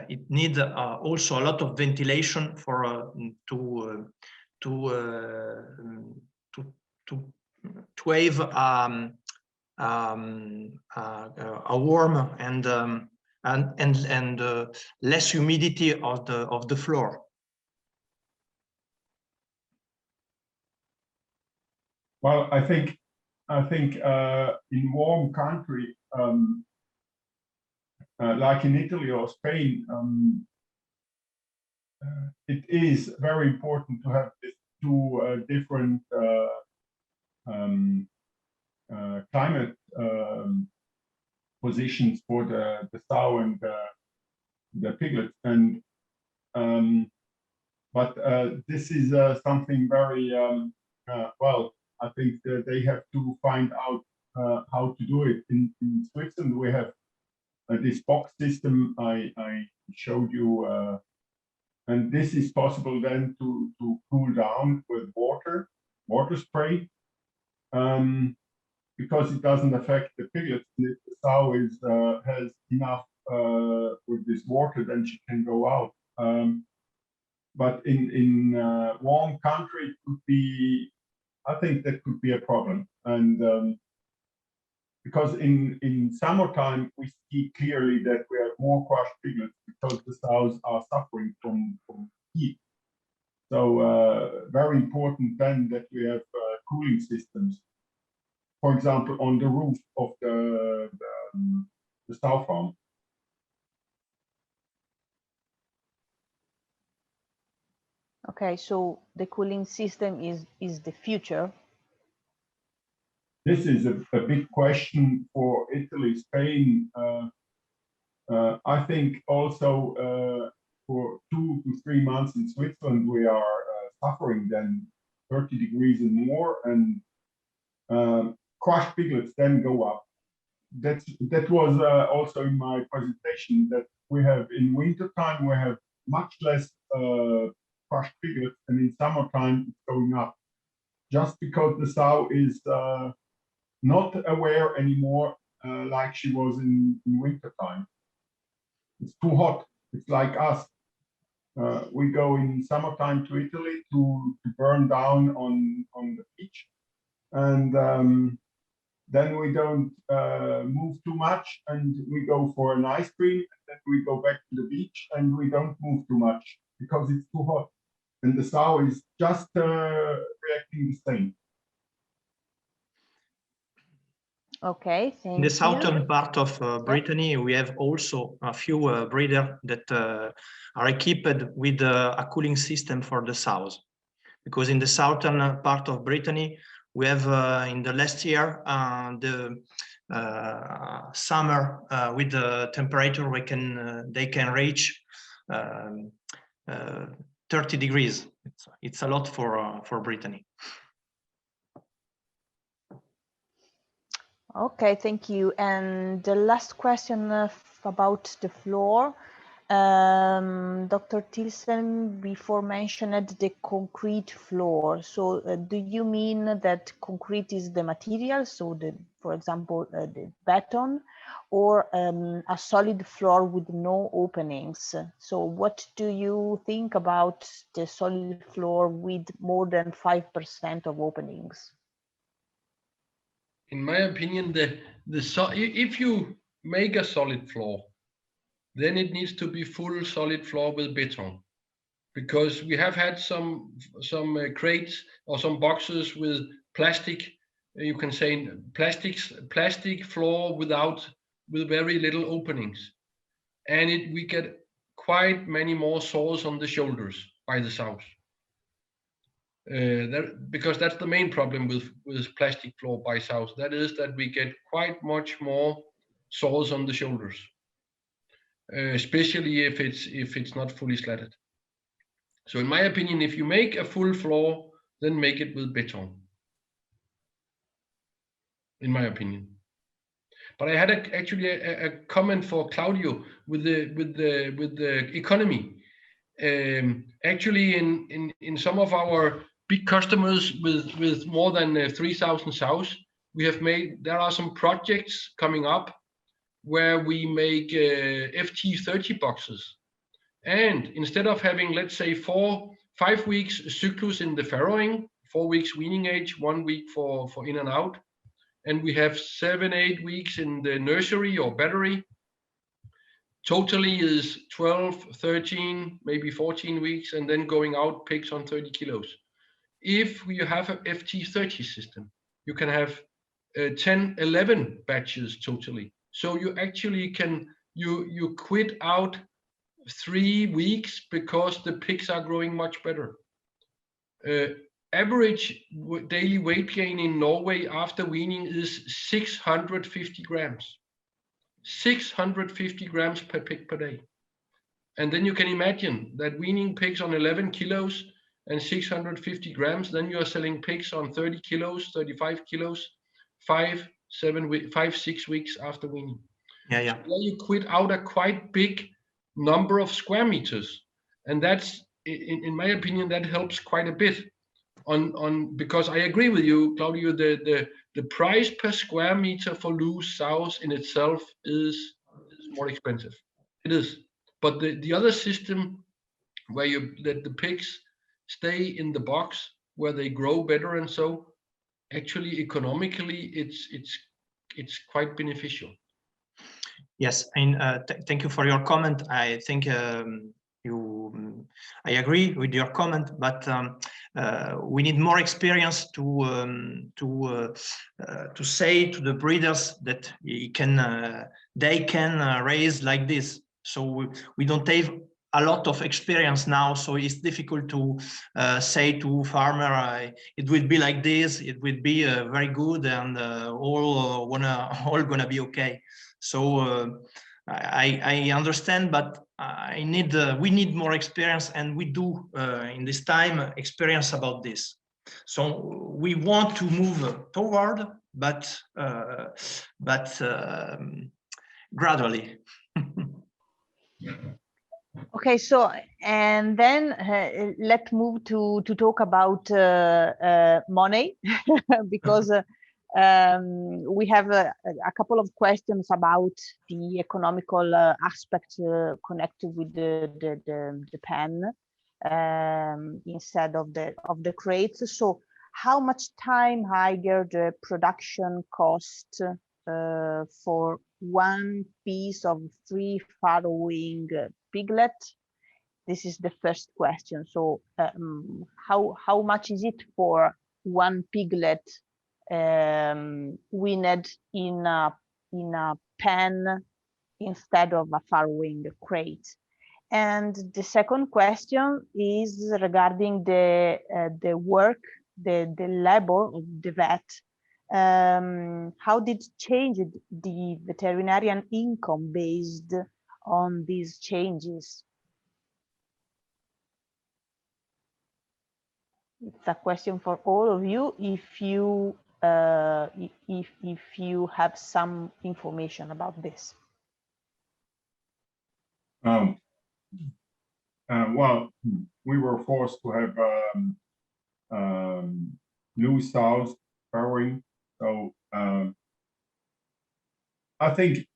it needs also a lot of ventilation for to have a warm and less humidity of the floor. Well, I think in warm country like in Italy or Spain, it is very important to have these two different climate positions for the sow and the piglets, and but this is something very well. I think that they have to find out how to do it. In Switzerland, we have this box system I showed you, and this is possible then to cool down with water spray, because it doesn't affect the piglets. If the sow is has enough with this water, then she can go out. But in warm country, it could be, I think that could be a problem. And because in summertime, we see clearly that we have more crushed piglets because the sows are suffering from heat. So very important then that we have cooling systems. For example, on the roof of the sow farm. Okay, so the cooling system is the future. This is a big question for Italy, Spain. I think also for 2 to 3 months in Switzerland, we are suffering then 30 degrees and more, and crushed piglets then go up. That was also in my presentation, that we have in winter time we have much less crushed piglets, and in summertime it's going up, just because the sow is not aware anymore like she was in winter time. It's too hot. It's like us. We go in summertime to Italy to burn down on the beach, and then we don't move too much, and we go for an ice cream, and then we go back to the beach, and we don't move too much because it's too hot, and the sow is just reacting the same. Okay, thank you. In the southern part of Brittany, we have also a few breeders that are equipped with a cooling system for the sows, because in the southern part of Brittany, we have in the last year the summer with the temperature they can reach 30 degrees. It's a lot for Brittany. Okay, thank you. And the last question about the floor. Dr. Tilsen before mentioned the concrete floor. So do you mean that concrete is the material, so for example, the beton, or a solid floor with no openings? So what do you think about the solid floor with more than 5% of openings? In my opinion, if you make a solid floor, then it needs to be full solid floor with beton, because we have had some crates or some boxes with plastic, you can say plastic floor with very little openings, and we get quite many more sores on the shoulders by the sows. Because that's the main problem with plastic floor by sows. That is that we get quite much more sores on the shoulders, especially if it's not fully slatted. So in my opinion, if you make a full floor, then make it with beton. In my opinion. But I had actually a comment for Claudio with the economy. Actually, in some of our big customers with more than 3,000 sows, there are some projects coming up where we make FT30 boxes, and instead of having, let's say, 5 weeks cyclus in the farrowing, 4 weeks weaning age, 1 week for in and out, and we have 7-8 weeks in the nursery or battery, totally is 12, 13, maybe 14 weeks, and then going out pigs on 30 kilos. If you have a FT30 system, you can have 10, 11 batches totally. So you actually can, you quit out 3 weeks because the pigs are growing much better. Average daily weight gain in Norway after weaning is 650 grams. 650 grams per pig per day. And then you can imagine that weaning pigs on 11 kilos and 650 grams, then you are selling pigs on 30 kilos, 35 kilos, 5, 6 weeks after weaning. Yeah, yeah. So there you quit out a quite big number of square meters. And that's, in my opinion, that helps quite a bit on because I agree with you, Claudio, the price per square meter for loose sows in itself is more expensive. It is. But the other system where you let the pigs stay in the box where they grow better, and so actually economically it's quite beneficial. Yes, and thank you for your comment. I think I agree with your comment, but we need more experience to say to the breeders that they can raise like this. So we don't have a lot of experience now, so it's difficult to say to farmer it will be like this, it will be very good, and all gonna be okay. So I understand, but we need more experience, and we do in this time experience about this. So we want to move toward, but gradually. Okay, so and then let's move to talk about money because we have a couple of questions about the economical aspect connected with the pen instead of the crates. So how much time higher the production cost for one piece of free farrowing piglet? This is the first question. So how much is it for one piglet weaned in a pen instead of a farrowing crate? And the second question is regarding the work, the labor of the vet. How did it change the veterinarian income based on these changes? It's a question for all of you. If you have some information about this. Well, we were forced to have loose sows farrowing. So I think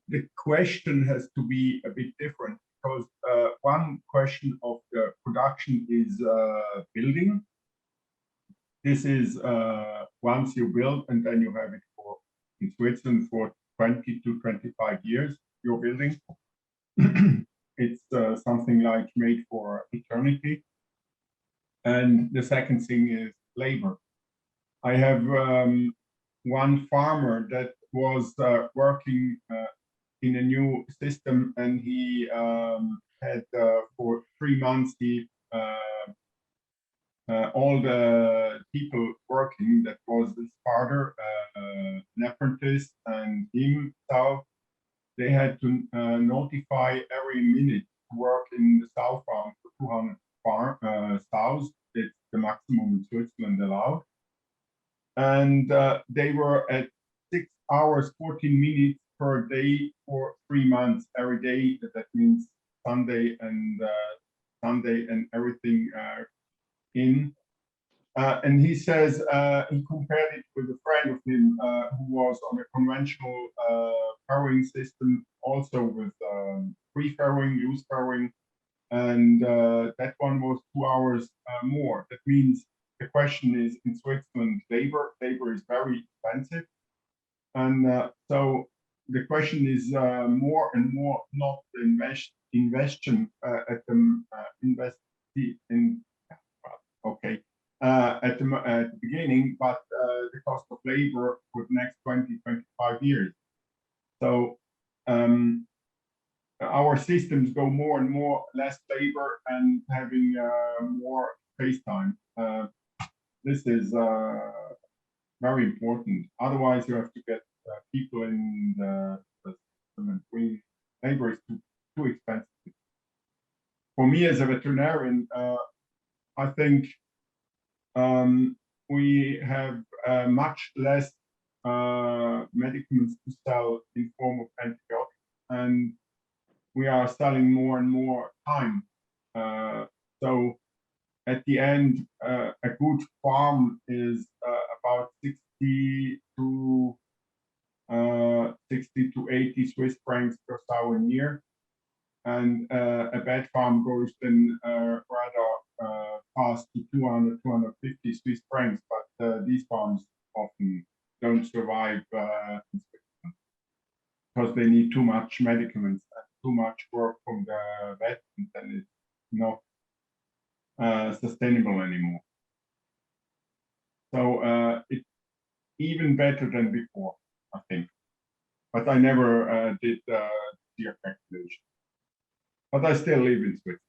the question has to be a bit different, because one question of the production is building. This is once you build and then you have it in Switzerland for 20 to 25 years, you're building. It's something like made for eternity. And the second thing is labor. I have one farmer that was working in a new system, and he had for 3 months all the people working, that was his father, an apprentice, and himself. They had to notify every minute to work in the sow farm for 200 sows. It's the maximum in Switzerland allowed. And they were at 6 hours, 14 minutes per day for 3 months, every day. That means Sunday and everything in. And he says he compared it with a friend of him who was on a conventional farrowing system, also with free farrowing, loose farrowing, and that one was 2 hours more. That means the question is, in Switzerland, labor is very expensive, and so the question is more and more not the investment at the beginning, but the cost of labor for the next 20-25 years. So our systems go more and more less labor and having more face time. This is very important. Otherwise, you have to get people in the system, and labor is too expensive. For me as a veterinarian, I think we have much less medicaments to sell in form of antibiotics, and we are selling more and more time. So at the end, a good farm is about 60 to 80 Swiss francs per sow a year, and a bad farm goes then rather fast to 200, 250 Swiss francs. But these farms often don't survive because they need too much medicaments and too much work from the vet, and then it's not sustainable anymore. So it's even better than before, I think. But I never did the calculation. But I still live in Switzerland.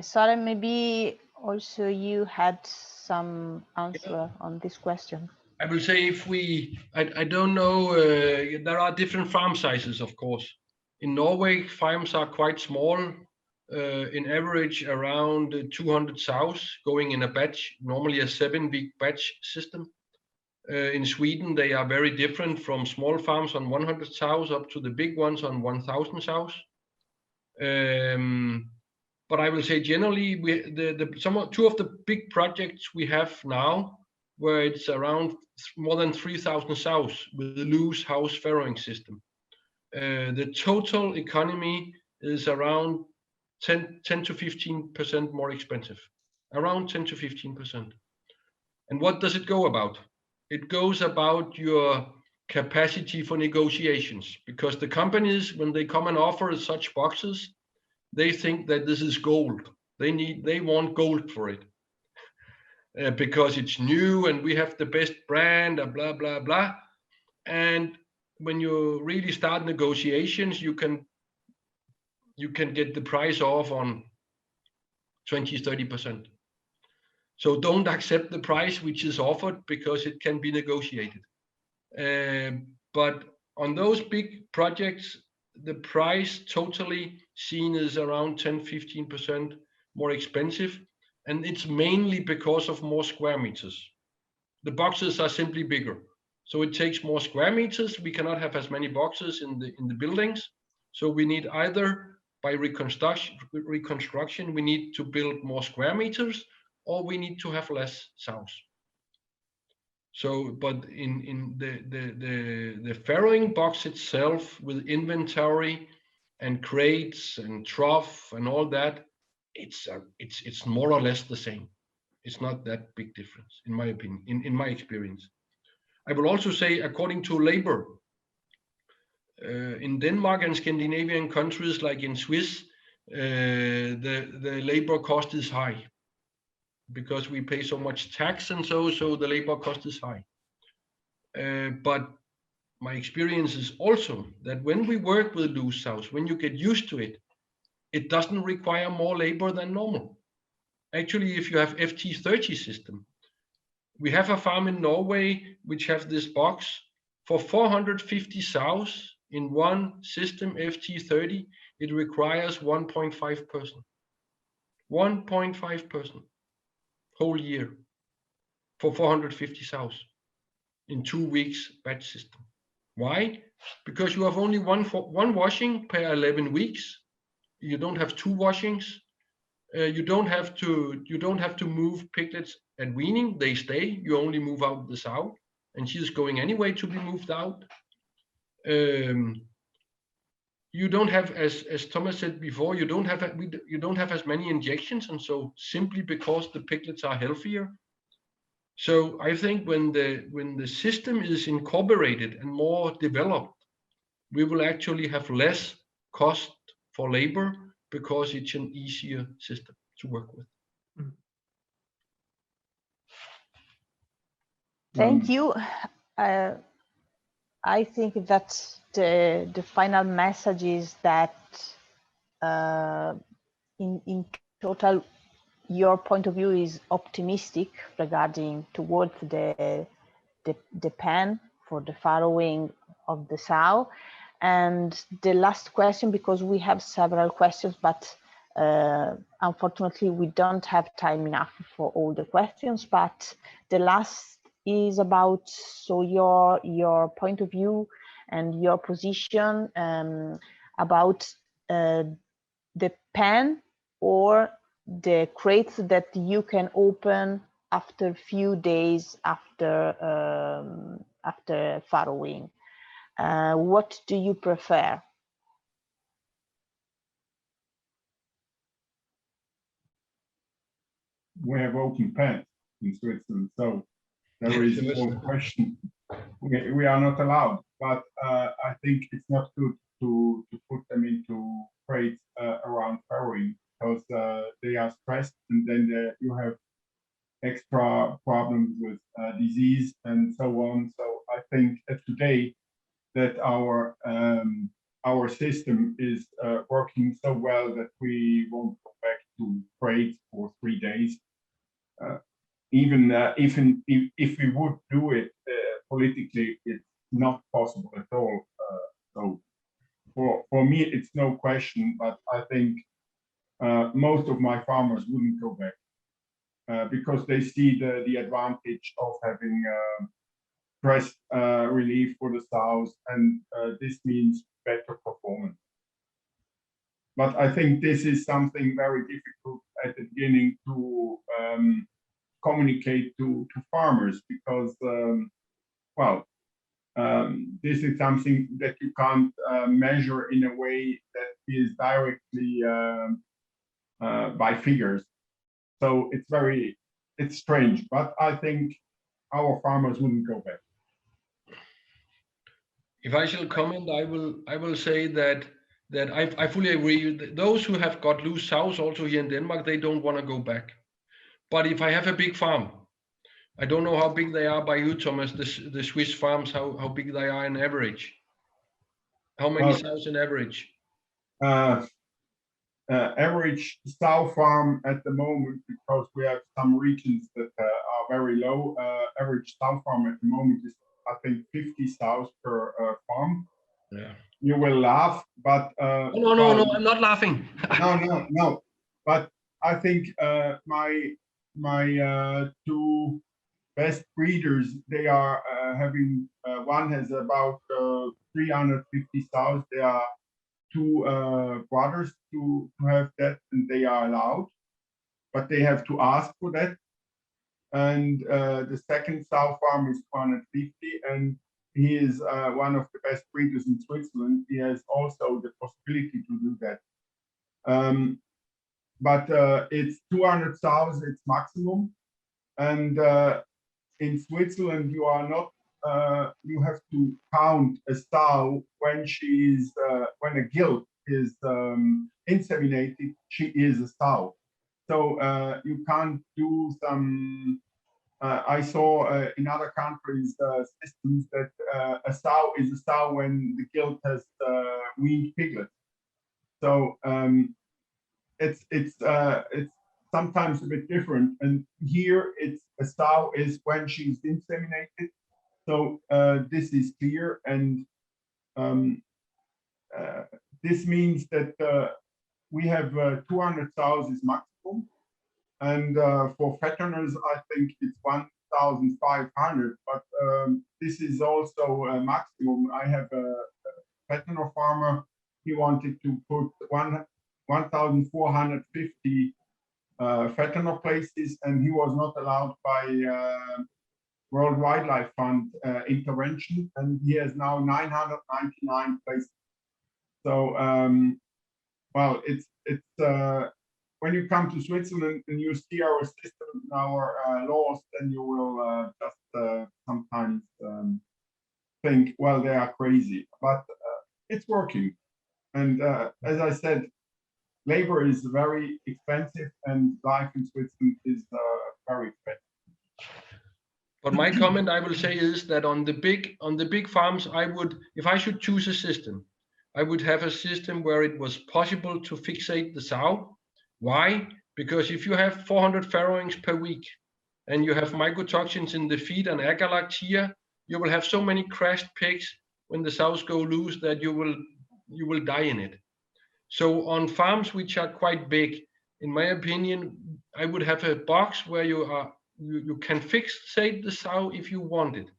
Sarah, maybe also you had some answer on this question. I will say I don't know, there are different farm sizes, of course. In Norway, farms are quite small, in average around 200 sows going in a batch, normally a 7-week batch system. In Sweden, they are very different, from small farms on 100 sows up to the big ones on 1,000 sows. But I will say generally, two of the big projects we have now, where it's around more than 3,000 sows with the loose house farrowing system. The total economy is around 10 to 15% more expensive, around 10 to 15%. And what does it go about? It goes about your capacity for negotiations, because the companies, when they come and offer such boxes, they think that this is gold. They want gold for it, because it's new and we have the best brand, blah, blah, blah. And when you really start negotiations, you can get the price off on 20-30%. So don't accept the price which is offered, because it can be negotiated. But on those big projects, the price totally seen is around 10-15% more expensive. And it's mainly because of more square meters. The boxes are simply bigger. So it takes more square meters. We cannot have as many boxes in the buildings. So we need either by reconstruction, we need to build more square meters, or we need to have less sows. So, but in the farrowing box itself, with inventory and crates and trough and all that, it's more or less the same. It's not that big difference, in my opinion, in my experience. I will also say, according to labor, in Denmark and Scandinavian countries, like in Swiss, the labor cost is high, because we pay so much tax and so the labor cost is high. But my experience is also that when we work with loose sows, when you get used to it, it doesn't require more labor than normal. Actually, if you have FT30 system, we have a farm in Norway which has this box for 450 sows in one system, FT30. It requires 1.5 person. 1.5 person whole year for 450 sows. in 2 weeks batch system. Why? Because you have only one washing per 11 weeks. You don't have 2 washings. You don't have to move piglets at weaning. They stay. You only move out the sow, and she's going anyway to be moved out. You don't have, as Thomas said before, you don't have as many injections, and so simply because the piglets are healthier. So I think when the system is incorporated and more developed, we will actually have less cost for labor because it's an easier system to work with. Thank you. I think that the final message is that in total, your point of view is optimistic regarding towards the pen for the farrowing of the sow. And the last question, because we have several questions, but unfortunately we don't have time enough for all the questions. But the last is about your point of view and your position about the pen or the crates that you can open after a few days after farrowing. What do you prefer? We have open pens in Switzerland, so there is no question. We are not allowed, but I think it's not good to put them into crates around farrowing, because they are stressed, and then you have extra problems with disease and so on. So I think that today that our system is working so well that we won't go back to crates for 3 days. Even if we would do it politically, it's not possible at all. So for me, it's no question, but I think most of my farmers wouldn't go back because they see the advantage of having stress relief for the sows, and this means better performance. But I think this is something very difficult at the beginning to communicate to farmers, because this is something that you can't measure in a way that is directly by figures. So it's strange, but I think our farmers wouldn't go back. If I shall comment, I will say that I fully agree. Those who have got loose sows also here in Denmark, they don't want to go back. But if I have a big farm, I don't know how big they are by you, Thomas, the Swiss farms, how big they are in average. How many sows in average? Average sow farm at the moment, because we have some regions that are very low, average sow farm at the moment is, I think, 50 sows per farm. Yeah. You will laugh, but no, I'm not laughing. no. But I think my 2 best breeders, they are having one has about 350 sows. They are 2 brothers to have that, and they are allowed, but they have to ask for that. And the second sow farm is 250, and he is one of the best breeders in Switzerland. He has also the possibility to do that. But it's 200 sows, it's maximum. And in Switzerland, you are not, you have to count a sow when she's, when a gilt is inseminated, she is a sow. So you can't do some, I saw in other countries systems that a sow is a sow when the gilt has weaned piglets. So it's sometimes a bit different, and here it's a sow is when she's inseminated. So this is clear, and this means that we have 200 sows is maximum, and for fatteners I think it's 1,500, but this is also a maximum. I have a fentanyl farmer. He wanted to put 1,450 fentanyl places, and he was not allowed by World Wildlife Fund intervention, and he has now 999 places. So, well, it's when you come to Switzerland and you see our system and our laws, then you will just sometimes think, well, they are crazy, but it's working. And as I said, labor is very expensive, and life in Switzerland is very expensive. But my comment I will say is that on the big farms, I would, if I should choose a system, I would have a system where it was possible to fixate the sow. Why? Because if you have 400 farrowings per week and you have mycotoxins in the feed and agalactia, you will have so many crashed pigs when the sows go loose that you will die in it. So on farms which are quite big, in my opinion, I would have a box where you can fixate the sow if you want it.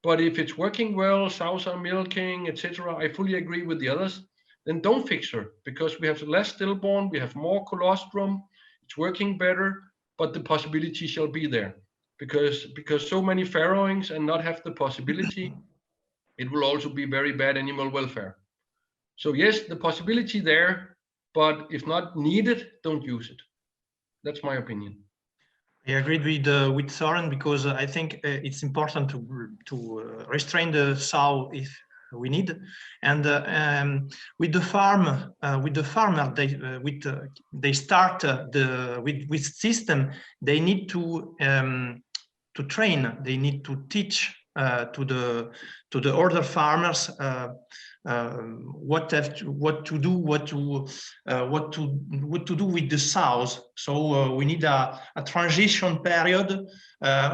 But if it's working well, sows are milking, etc., I fully agree with the others, then don't fix her, because we have less stillborn, we have more colostrum, it's working better, but the possibility shall be there. Because so many farrowings and not have the possibility, it will also be very bad animal welfare. So yes, the possibility there, but if not needed, don't use it. That's my opinion. I agreed with Soren, because I think it's important to restrain the sow if we need, and with the farmer, they start with system. They need to train. They need to teach to the other farmers what to do with the sows. So we need a transition period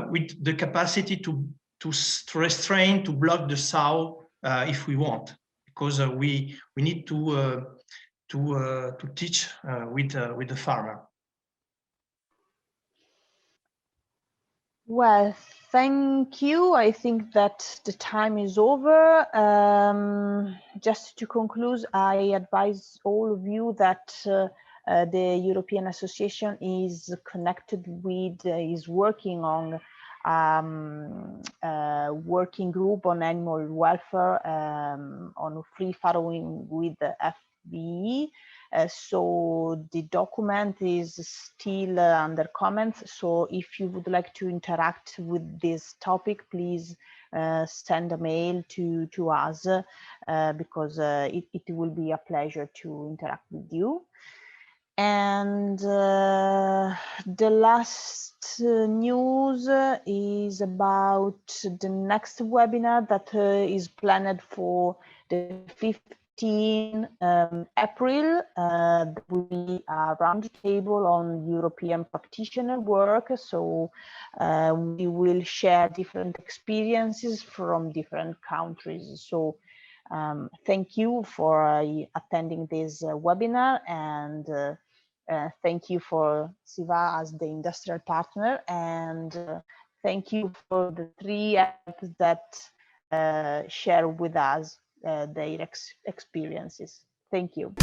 with the capacity to restrain, to block the sow if we want, because we need to teach with the farmer. Well, thank you. I think that the time is over. Just to conclude, I advise all of you that the European Association is connected with, is working on working group on animal welfare on free farrowing with the FBE. So the document is still under comments. So if you would like to interact with this topic, please send a mail to us because it will be a pleasure to interact with you. And the last news is about the next webinar that is planned for the 15 April. There will be a roundtable on European practitioner work. So we will share different experiences from different countries. So thank you for attending this webinar, and thank you for Siva as the industrial partner, and thank you for the 3 apps that share with us their experiences. Thank you.